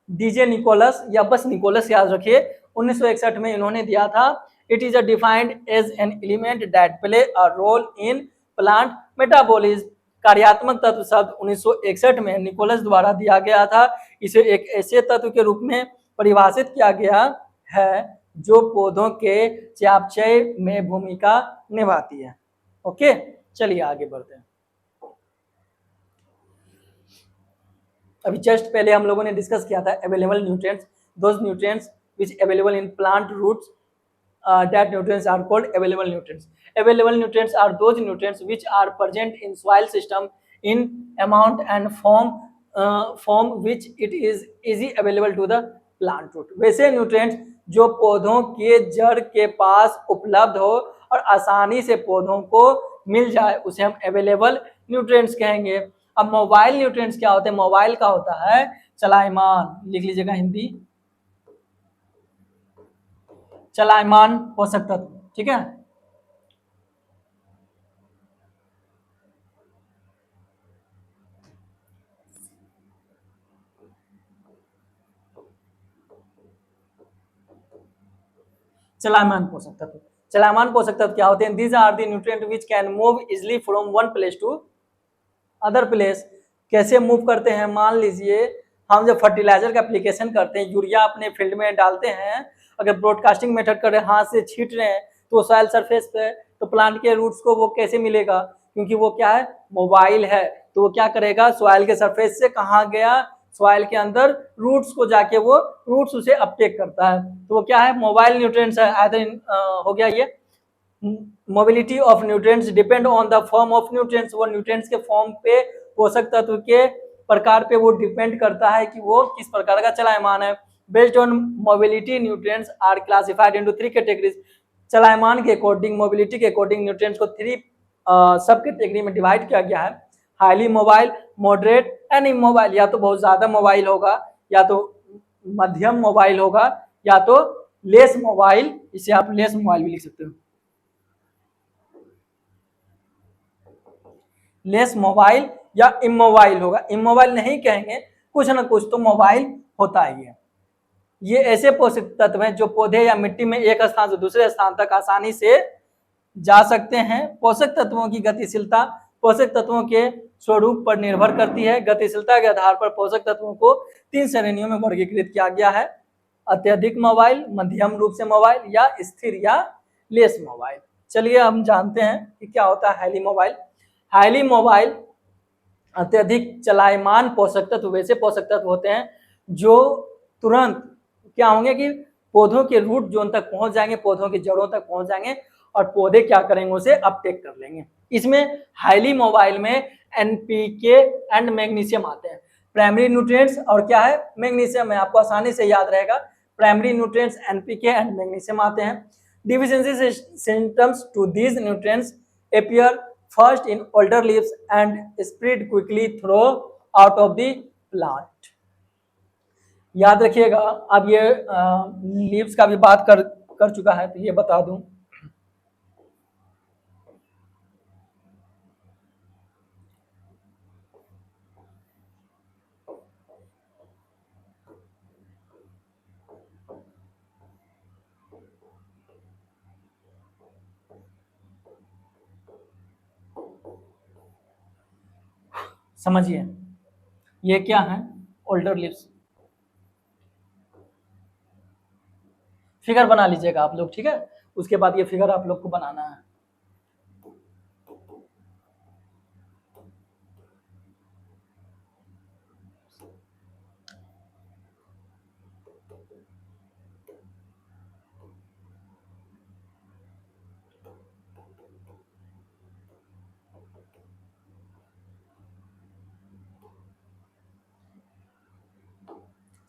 डीजे निकोलस, या बस निकोलस याद रखिए, 1961 में इन्होंने दिया था। It is defined as an element that play a role in plant metabolism. कार्यात्मक तत्व शब्द 1961 में निकोलस द्वारा दिया गया था। इसे एक ऐसे तत्व के रूप में परिभाषित किया गया है जो पौधों के चयापचय में भूमिका निभाती है। ओके, चलिए आगे बढ़ते हैं। अभी जस्ट पहले हम लोगों ने डिस्कस किया था available nutrients, those nutrients which available in plant roots, that nutrients are called available nutrients. Available nutrients are those nutrients which are present in soil system in amount and form which it is easy available to the plant root. वैसे nutrients जो पौधों के जड़ के पास उपलब्ध हो और आसानी से पौधों को मिल जाए उसे हम available nutrients कहेंगे। अब मोबाइल न्यूट्रिएंट्स क्या होते हैं, मोबाइल का होता है चलायमान, लिख लीजिएगा हिंदी, चलायमान पोषक तत्व। ठीक है, चलायमान पोषक तत्व। चलायमान पोषक तत्व क्या होते हैं, these are the nutrient which can move easily from one place to other place. कैसे मूव करते हैं, मान लीजिए हम जब फर्टिलाइजर का एप्लीकेशन करते हैं, यूरिया अपने फील्ड में डालते हैं, अगर ब्रॉडकास्टिंग मेथड कर रहे हैं, हाथ से छीट रहे हैं, तो सॉइल सरफेस पे, तो प्लांट के रूट्स को वो कैसे मिलेगा, क्योंकि वो क्या है, मोबाइल है, तो वो क्या करेगा, सॉइल के सरफेस से कहाँ गया, सॉइल के अंदर रूट्स को जाके वो रूट्स उसे अपटेक करता है, तो वो क्या है, मोबाइल न्यूट्रिएंट्स है। हो गया ये mobility of nutrients depend on the form of nutrients, वो न्यूट्रिएंट्स के फॉर्म पे, पोषक तत्व के प्रकार पे वो डिपेंड करता है कि वो किस प्रकार का चलायमान है। Based on mobility nutrients are classified into 3 categories. चलायमान के अकॉर्डिंग, मोबिलिटी के अकॉर्डिंग न्यूट्रिएंट्स को 3 सब कैटेगरी में डिवाइड किया गया है। Highly mobile, moderate and immobile, या तो बहुत ज्यादा मोबाइल होगा, या तो मध्यम मोबाइल होगा, या तो लेस मोबाइल, इसे आप लेस मोबाइल भी लिख सकते हो। लेस मोबाइल या इमोबाइल होगा, इमोबाइल नहीं कहेंगे, कुछ ना कुछ तो मोबाइल होता है। ये ऐसे पोषक तत्व हैं जो पौधे या मिट्टी में एक स्थान से दूसरे स्थान तक आसानी से जा सकते हैं। पोषक तत्वों की गतिशीलता पोषक तत्वों के स्वरूप पर निर्भर करती है। गतिशीलता के आधार पर पोषक तत्वों को 3 श्रेणियों में वर्गीकृत किया गया है: अत्यधिक मोबाइल, मध्यम रूप से मोबाइल, या स्थिर या लेस मोबाइल। चलिए हम जानते हैं कि क्या होता है हाईली मोबाइल। हाईली मोबाइल अत्यधिक चलायमान पोषक तत्व वैसे पोषक तत्व होते हैं जो तुरंत क्या होंगे कि पौधों के रूट जोन तक पहुंच जाएंगे, पौधों की जड़ों तक पहुंच जाएंगे और पौधे क्या करेंगे, उसे अपटेक कर लेंगे। इसमें हाईली मोबाइल में एनपीके एंड मैग्नीशियम आते हैं। प्राइमरी न्यूट्रिएंट्स और क्या है, मैग्नीशियम है, आपको आसानी से याद रहेगा। Primary nutrients NPK and magnesium आते हैं। Deficiency symptoms to these nutrients appear first in older leaves and spread quickly throughout of the plant। याद रखिएगा, अब ये लीव्स का भी बात कर चुका है तो ये बता दूं। समझिए ये क्या है, ओल्डर लिव्स। फिगर बना लीजिएगा आप लोग, ठीक है, उसके बाद ये फिगर आप लोग को बनाना है।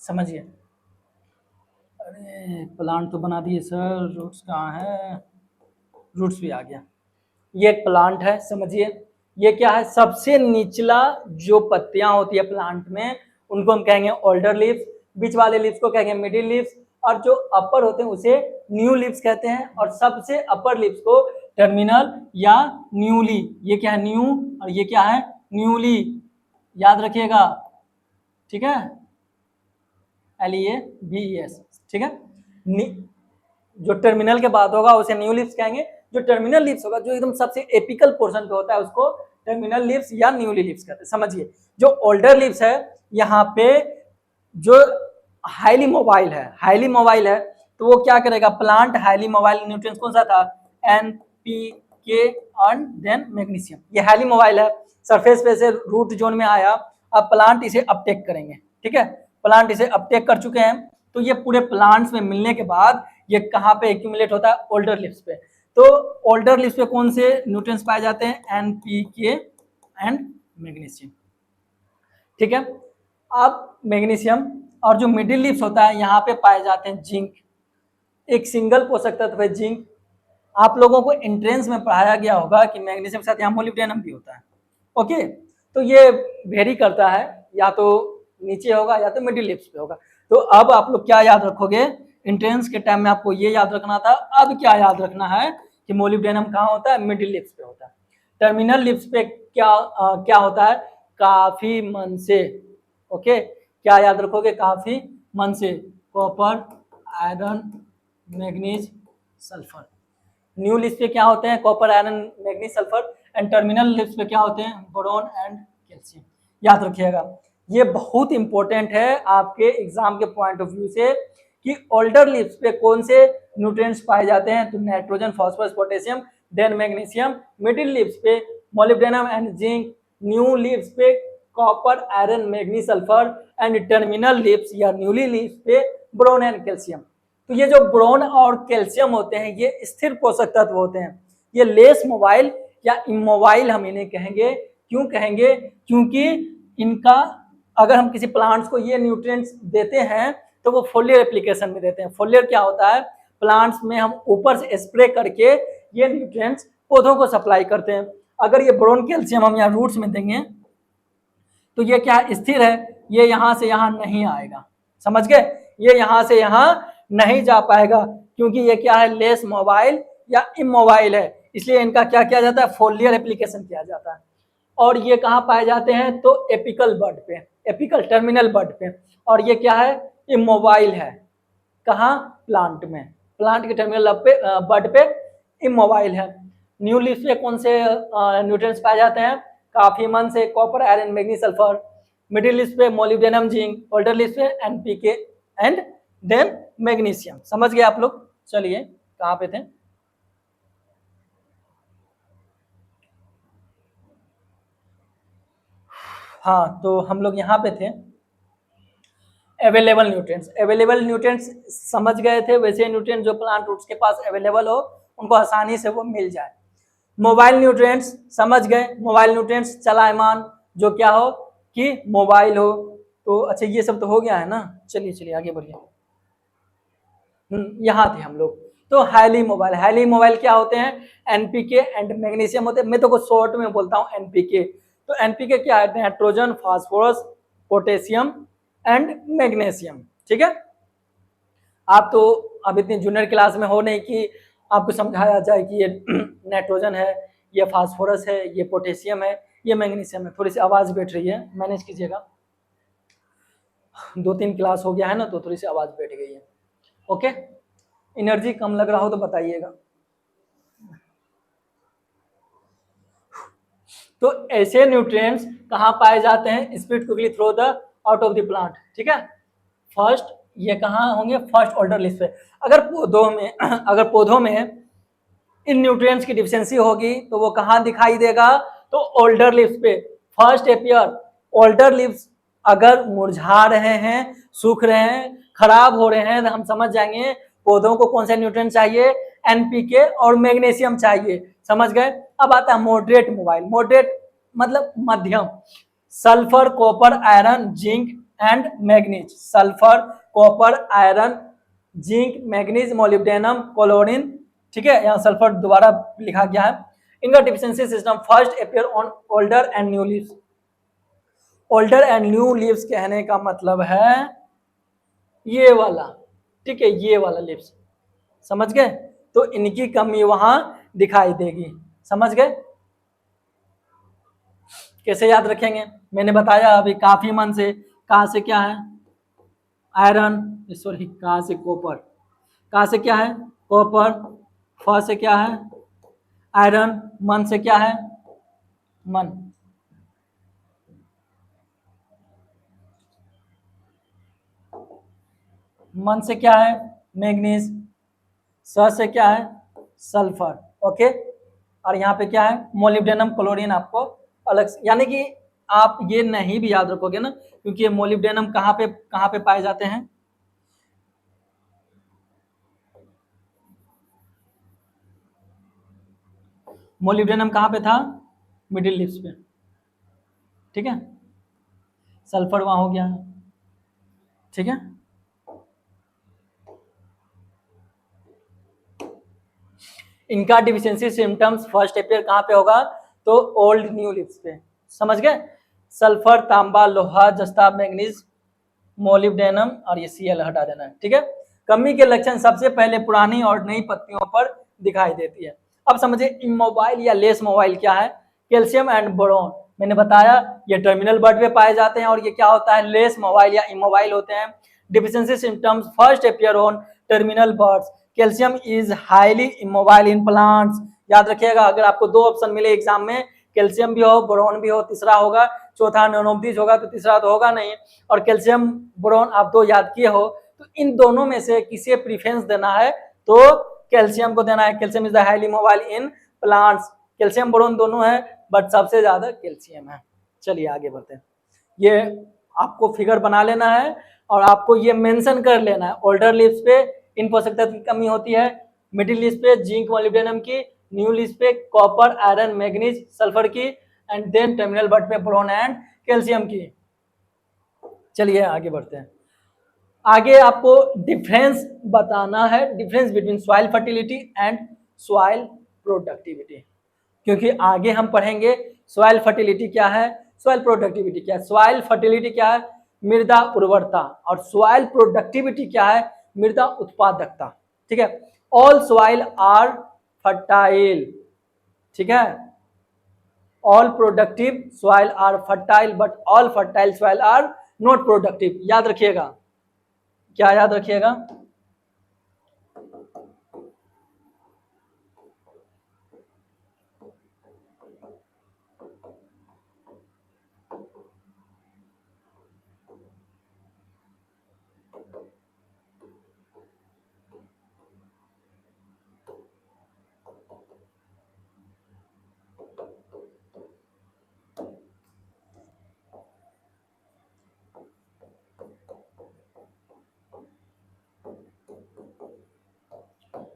समझिए, अरे प्लांट तो बना दिए सर, रूट्स कहाँ है, रूट्स भी आ गया। ये एक प्लांट है, समझिए ये क्या है, सबसे निचला जो पत्तियां होती है प्लांट में उनको हम कहेंगे ओल्डर लीव्स, बीच वाले लीव्स को कहेंगे मिडिल लीव्स, और जो अपर होते हैं उसे न्यू लीव्स कहते हैं, और सबसे अपर लीव्स को टर्मिनल या न्यूली, ये क्या है न्यू और ये क्या है न्यूली, याद रखिएगा, ठीक है, LEAVES, ठीक है। जो टर्मिनल के बाद होगा उसे न्यू लीव्स कहेंगे, जो टर्मिनल लीव्स होगा जो एकदम सबसे एपिकल पोर्शन पे होता है उसको टर्मिनल लीव्स या न्यूली लीव्स कहते हैं। समझिए जो ओल्डर लीव्स है, यहाँ पे जो हाईली मोबाइल है तो वो क्या करेगा, प्लांट हाईली मोबाइल न्यूट्रिएंट्स कौन सा था, NPK एंड देन मैग्नीशियम, ये हाईली मोबाइल है, सरफेस पे से रूट जोन में आया, अब प्लांट इसे अपटेक करेंगे, ठीक है, प्लांट इसे अपटेक कर चुके हैं, तो ये पूरे प्लांट्स में मिलने के बाद ये कहाँ पे एक्यूमुलेट होता है, ओल्डर लीव्स पे। तो ओल्डर लीव्स पे कौन से न्यूट्रिएंट्स पाए जाते हैं, NPK एंड मैग्नीशियम, ठीक है। अब मैग्नीशियम और जो मिडिल लीव्स होता है यहाँ पे पाए जाते हैं जिंक, एक सिंगल पोषक तत्व है जिंक। आप लोगों को एंट्रेंस में पढ़ाया गया होगा कि मैग्नीशियम के साथ यहाँ मोलिब्डेनम भी होता है, ओके, तो ये वेरी करता है, या तो नीचे होगा या तो मिडिल लीव्स पे होगा। तो अब आप लोग क्या याद रखोगे, एंट्रेंस के टाइम में आपको ये याद रखना था, अब क्या याद रखना है कि मोलिब्डेनम कहाँ होता है, मिडिल लीव्स पे होता है। टर्मिनल लीव्स पे क्या होता है, काफी मन से, ओके, क्या याद रखोगे, काफी मन से, copper, iron, manganese, sulphur. New leaves पे क्या होते हैं, copper, iron, manganese, sulphur, and terminal leaves पे क्या होते हैं, बोरॉन एंड कैल्शियम। याद रखिएगा, ये बहुत इंपॉर्टेंट है आपके एग्जाम के पॉइंट ऑफ व्यू से कि ओल्डर लीव्स पे कौन से न्यूट्रिएंट्स पाए जाते हैं, तो nitrogen, phosphorus, potassium, then magnesium, middle leaves पे molybdenum and zinc, new leaves पे copper, iron, manganese, sulphur, and terminal leaves या न्यूली लीव्स पे बोरॉन एंड कैल्शियम। तो ये जो बोरॉन और कैल्शियम होते हैं ये स्थिर पोषक तत्व होते हैं, ये लेस मोबाइल या इमोबाइल हम इन्हें कहेंगे। क्यों कहेंगे? क्योंकि इनका अगर हम किसी प्लांट्स को ये न्यूट्रिएंट्स देते हैं तो वो फोलियर एप्लीकेशन में देते हैं। फोलियर क्या होता है? प्लांट्स में हम ऊपर से स्प्रे करके ये न्यूट्रिएंट्स पौधों को सप्लाई करते हैं। अगर ये बोरोन कैल्शियम हम यहाँ रूट्स में देंगे तो ये क्या स्थिर है, ये यहाँ से यहाँ नहीं आएगा, समझ गए? ये यहाँ से यहाँ नहीं जा पाएगा क्योंकि ये क्या है? लेस मोबाइल या इमोबाइल है, इसलिए इनका क्या किया जाता है? फोलियर एप्लीकेशन किया जाता है। और ये कहाँ पाए जाते हैं? तो एपिकल बड पे, एपिकल टर्मिनल बड पे। और ये क्या है? इमोबाइल है। कहाँ? प्लांट में, प्लांट के टर्मिनल बड पे इमोबाइल है। न्यू लीफ पे कौन से न्यूट्रिएंट्स पाए जाते हैं? काफी मन से copper, iron, manganese, sulphur. Middle leaf पे मोलिब्डेनम, जिंक। ओल्डर लीफ पे एनपीके एंड देन मैग्नीशियम। समझ गए आप लोग? चलिए कहाँ पे थे? हाँ, तो हम लोग यहाँ पे थे, अवेलेबल न्यूट्रिएंट्स। अवेलेबल न्यूट्रिएंट्स समझ गए थे, वैसे न्यूट्रिएंट जो प्लांट रूट्स के पास अवेलेबल हो, उनको आसानी से वो मिल जाए। मोबाइल न्यूट्रिएंट्स समझ गए, मोबाइल न्यूट्रिएंट्स चलायमान, जो क्या हो कि मोबाइल हो। तो अच्छा ये सब तो हो गया है ना, चलिए चलिए आगे बढ़िए। यहाँ थे हम लोग। तो हाईली मोबाइल, हाईली मोबाइल क्या होते हैं? एनपीके एंड मैग्नीशियम होते हैं। मैं तो कुछ शॉर्ट में बोलता हूँ एनपीके। तो एनपीके क्या है? Nitrogen, phosphorus, potassium and magnesium. ठीक है, आप तो अब इतनी जूनियर क्लास में हो नहीं कि आपको समझाया जाए कि ये नाइट्रोजन है, ये फास्फोरस है, ये पोटेशियम है, ये मैग्नीशियम है। थोड़ी सी आवाज़ बैठ रही है, मैनेज कीजिएगा। 2-3 क्लास हो गया है ना, तो थोड़ी सी आवाज़ बैठ गई है। ओके, एनर्जी कम लग रहा हो तो बताइएगा। तो ऐसे न्यूट्रिएंट्स कहाँ पाए जाते हैं? Spread quickly through the out of the plant. ठीक है, फर्स्ट ये कहाँ होंगे? फर्स्ट ऑर्डर लिस्ट पे। अगर पौधों में इन न्यूट्रिएंट्स की डिफिशियंसी होगी तो वो कहाँ दिखाई देगा? तो ओल्डर लिव्स पे फर्स्ट अपीयर। ओल्डर लिव्स अगर मुरझा रहे हैं, सूख रहे हैं, खराब हो रहे हैं, तो हम समझ जाएंगे पौधों को कौन सा न्यूट्रिएंट चाहिए? एनपीके और मैग्नीशियम चाहिए। समझ गए? अब आता है मॉडरेट मोबाइल। मॉडरेट मतलब मध्यम। Sulphur, copper, iron, zinc and manganese. Sulphur, copper, iron, zinc, manganese, molybdenum, chlorine. ठीक है, यहाँ सल्फर दोबारा लिखा गया है। इनका deficiency system first appear on older and new leaves. Older and new leaves कहने का मतलब है ये वाला, ठीक है, ये वाला लीव्स। समझ गए? तो इनकी कमी वहां दिखाई देगी। समझ गए? कैसे याद रखेंगे? मैंने बताया अभी, काफी मन से, कहाँ से क्या है? आयरन, सॉरी कहाँ से? कॉपर। कहाँ से क्या है? कॉपर। फ से क्या है? आयरन। मन से क्या है? मन। मन से क्या है? मैग्नीज। स से क्या है? सल्फर। ओके, और यहाँ पे क्या है? Molybdenum, chlorine. आपको अलग से, यानी कि आप ये नहीं भी याद रखोगे ना, क्योंकि ये मोलिब्डेनम कहाँ पे पाए जाते हैं? मोलिब्डेनम कहाँ पे था? मिडिल लिप्स पे। ठीक है, सल्फर वहां हो गया। ठीक है, इनका डिफिशियंसी सिम्टम्स फर्स्ट अपीयर कहाँ पे होगा? तो ओल्ड न्यू लिप्स पे। समझ गए? सल्फर, तांबा, लोहा, जस्ता, मैग्नीज, मोलिब्डेनम, और ये Cl हटा देना है। ठीक है, कमी के लक्षण सबसे पहले पुरानी और नई पत्तियों पर दिखाई देती है। अब समझिए इमोबाइल या लेस मोबाइल क्या है? कैल्शियम एंड बोरोन, मैंने बताया ये टर्मिनल बड पे पाए जाते हैं। और ये क्या होता है? लेस मोबाइल या इमोबाइल होते हैं। Deficiency symptoms first appear on terminal birds. Calcium is highly immobile in plants. याद रखिएगा, अगर आपको 2 ऑप्शन मिले एग्जाम में, कैल्शियम भी हो, बोरोन भी हो, तीसरा होगा, चौथा नोनोब्दीज होगा, तो तीसरा तो होगा नहीं। और कैल्शियम, बोरोन आप 2 याद किए हो, तो इन दोनों में से किसे प्रीफरेंस देना है? तो कैल्शियम को देना है। Calcium is the highly mobile in plants. Calcium boron दोनों है, बट सबसे ज्यादा कैल्शियम है। चलिए आगे बढ़ते हैं। ये आपको फिगर बना लेना है और आपको ये मेंशन कर लेना है। ओल्डर लीव्स पे इन पोषक तत्व की कमी होती है, मिडिल लीव्स पे जिंक, मोलिब्डेनम की, न्यू लीज पे कॉपर, आयरन, मैग्नीज, सल्फर की, एंड देन टर्मिनल बट पे बोरॉन एंड कैल्शियम की। चलिए आगे बढ़ते हैं। आगे आपको डिफरेंस बताना है, difference between soil fertility and soil productivity, क्योंकि आगे हम पढ़ेंगे सॉइल फर्टिलिटी क्या है, सॉइल प्रोडक्टिविटी क्या है। सॉइल फर्टिलिटी क्या है, मृदा उर्वरता, और सॉइल प्रोडक्टिविटी क्या है, मृदा उत्पादकता। ठीक है, ऑल सॉइल आर फर्टाइल, ठीक है, all productive soil are fertile but all fertile soil are not productive. याद रखिएगा, क्या याद रखिएगा,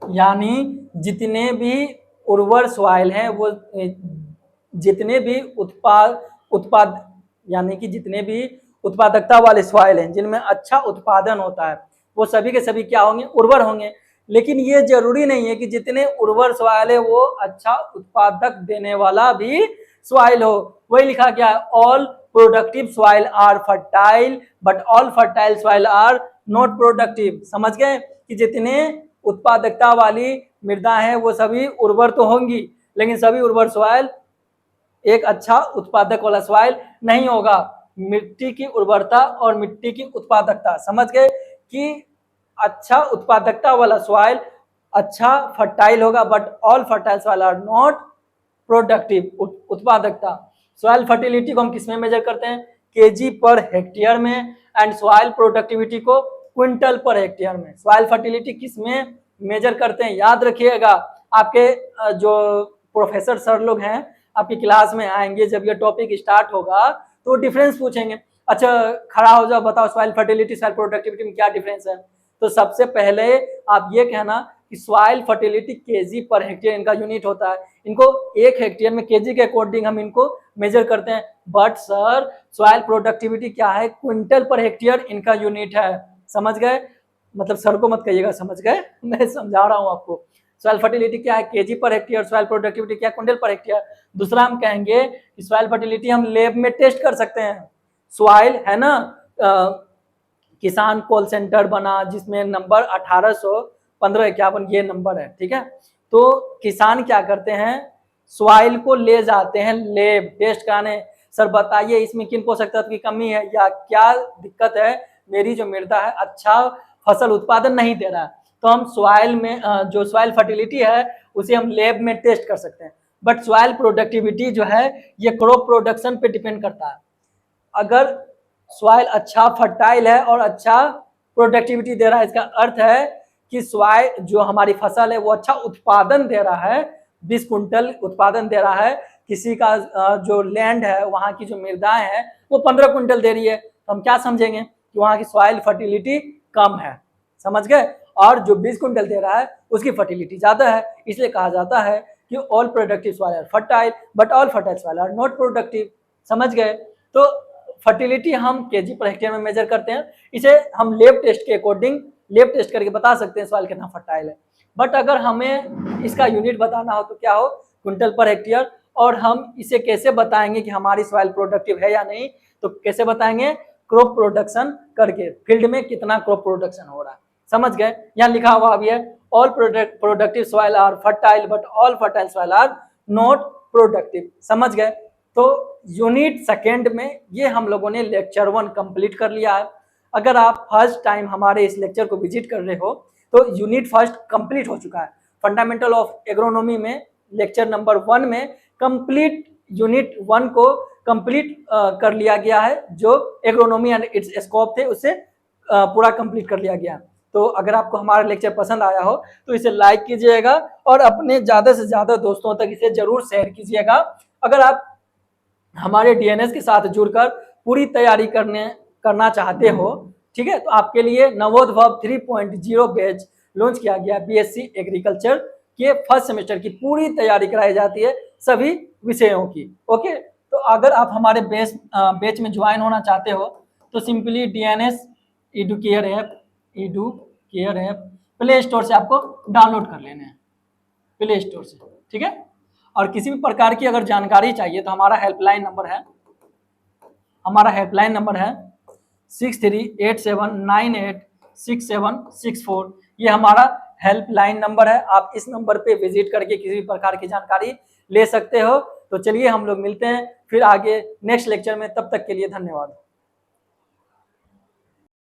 यानी जितने भी उर्वर सॉइल हैं वो जितने भी उत्पाद यानी कि जितने भी उत्पादकता वाले सॉइल हैं जिनमें अच्छा उत्पादन होता है वो सभी के सभी क्या होंगे, उर्वर होंगे। लेकिन ये जरूरी नहीं है कि जितने उर्वर सॉइल है वो अच्छा उत्पादक देने वाला भी सॉइल हो। वही लिखा गया है, all productive soil are fertile but all fertile soil are not productive. समझ गए कि जितने उत्पादकता वाली मृदा है वो सभी उर्वर तो होंगी, लेकिन सभी उर्वर सॉइल एक अच्छा उत्पादक वाला सॉइल नहीं होगा। मिट्टी की उर्वरता और मिट्टी की उत्पादकता, समझ गए कि अच्छा उत्पादकता वाला सॉइल अच्छा फर्टाइल होगा but all fertile soil are not productive. उत्पादकता, सॉइल फर्टिलिटी को हम किसमें मेजर करते हैं, केजी पर हेक्टेयर में, एंड सॉइल प्रोडक्टिविटी को क्विंटल पर हेक्टेयर में। सॉइल फर्टिलिटी किसमें मेजर करते हैं, याद रखिएगा। आपके जो प्रोफेसर सर लोग हैं आपकी क्लास में आएंगे, जब ये टॉपिक स्टार्ट होगा तो डिफरेंस पूछेंगे। अच्छा खड़ा हो जाओ, बताओ सॉइल फर्टिलिटी सॉइल प्रोडक्टिविटी में क्या डिफरेंस है। तो सबसे पहले आप ये कहना कि soil fertility KG per hectare इनका यूनिट होता है। इनको एक हेक्टेयर में केजी के अकॉर्डिंग हम इनको मेजर करते हैं। बट सर सॉइल प्रोडक्टिविटी क्या है, क्विंटल पर हेक्टेयर इनका यूनिट है। समझ गए, मतलब सर को मत कहिएगा, समझ गए, मैं समझा रहा हूं आपको। सॉइल फर्टिलिटी क्या है, KG per hectare, soil productivity क्या है, क्विंटल पर हेक्टेयर। दूसरा हम कहेंगे कि सॉइल फर्टिलिटी हम लैब में टेस्ट कर सकते हैं। सॉइल है ना, किसान कॉल सेंटर बना जिसमें नंबर 181551 ये नंबर है, ठीक है। तो किसान क्या करते हैं, सॉइल को ले जाते हैं लेब टेस्ट कराने। सर बताइए इसमें किन पोषक तत्व की कमी है या क्या दिक्कत है, मेरी जो मृदा है अच्छा फसल उत्पादन नहीं दे रहा है। तो हम सॉइल में जो सॉइल फर्टिलिटी है उसे हम लेब में टेस्ट कर सकते हैं। बट सॉइल प्रोडक्टिविटी जो है ये क्रॉप प्रोडक्शन पे डिपेंड करता है। अगर सॉइल अच्छा फर्टाइल है और अच्छा प्रोडक्टिविटी दे रहा है, इसका अर्थ है कि सॉइल जो हमारी फसल है वो अच्छा उत्पादन दे रहा है, 20 कुंटल उत्पादन दे रहा है। किसी का जो लैंड है वहां की जो मृदाएं हैं वो 15 कुंटल दे रही है, तो हम क्या समझेंगे कि वहां की सॉइल फर्टिलिटी कम है। समझ गए, और जो 20 कुंटल दे रहा है उसकी फर्टिलिटी ज्यादा है। इसलिए कहा जाता है कि all productive soil are fertile but all fertile soil are not productive. समझ गए, तो फर्टिलिटी हम केजी पर हेक्टेयर में मेजर करते हैं। इसे हम लेब टेस्ट के अकॉर्डिंग लेब टेस्ट करके बता सकते हैं सॉइल कितना फर्टाइल है। बट अगर हमें इसका यूनिट बताना हो तो क्या हो, क्विंटल पर हेक्टेयर। और हम इसे कैसे बताएंगे कि हमारी सॉइल प्रोडक्टिव है या नहीं, तो कैसे बताएंगे, क्रॉप प्रोडक्शन करके, फील्ड में कितना क्रॉप प्रोडक्शन हो रहा है। समझ गए, यहाँ लिखा हुआ भी है all productive soil are fertile but all fertile soil are not productive. समझ गए, तो यूनिट सेकेंड में ये हम लोगों ने लेक्चर 1 कंप्लीट कर लिया है। अगर आप फर्स्ट टाइम हमारे इस लेक्चर को विजिट कर रहे हो तो यूनिट फर्स्ट कंप्लीट हो चुका है। फंडामेंटल ऑफ एग्रोनॉमी में लेक्चर नंबर 1 में कंप्लीट यूनिट 1 को कंप्लीट कर लिया गया है। जो एग्रोनॉमी एंड इट्स स्कोप थे उससे पूरा कंप्लीट कर लिया गया। तो अगर आपको हमारा लेक्चर पसंद आया हो तो इसे लाइक कीजिएगा और अपने ज़्यादा से ज़्यादा दोस्तों तक इसे जरूर शेयर कीजिएगा। अगर आप हमारे डीएनएस के साथ जुड़कर पूरी तैयारी करना चाहते हो, ठीक है, तो आपके लिए नवोद वर्ब 3.0 बैच लॉन्च किया गया बीएससी एग्रीकल्चर के फर्स्ट सेमेस्टर की पूरी तैयारी कराई जाती है सभी विषयों की। ओके, तो अगर आप हमारे बैच में ज्वाइन होना चाहते हो तो simply DNS Educare app play store से आपको डाउनलोड कर लेने हैं, प्ले स्टोर से, ठीक है। और किसी भी प्रकार की अगर जानकारी चाहिए तो हमारा हेल्पलाइन नंबर है 6387986764। ये हमारा हेल्पलाइन नंबर है, आप इस नंबर पे विजिट करके किसी भी प्रकार की जानकारी ले सकते हो। तो चलिए हम लोग मिलते हैं फिर आगे नेक्स्ट लेक्चर में, तब तक के लिए धन्यवाद।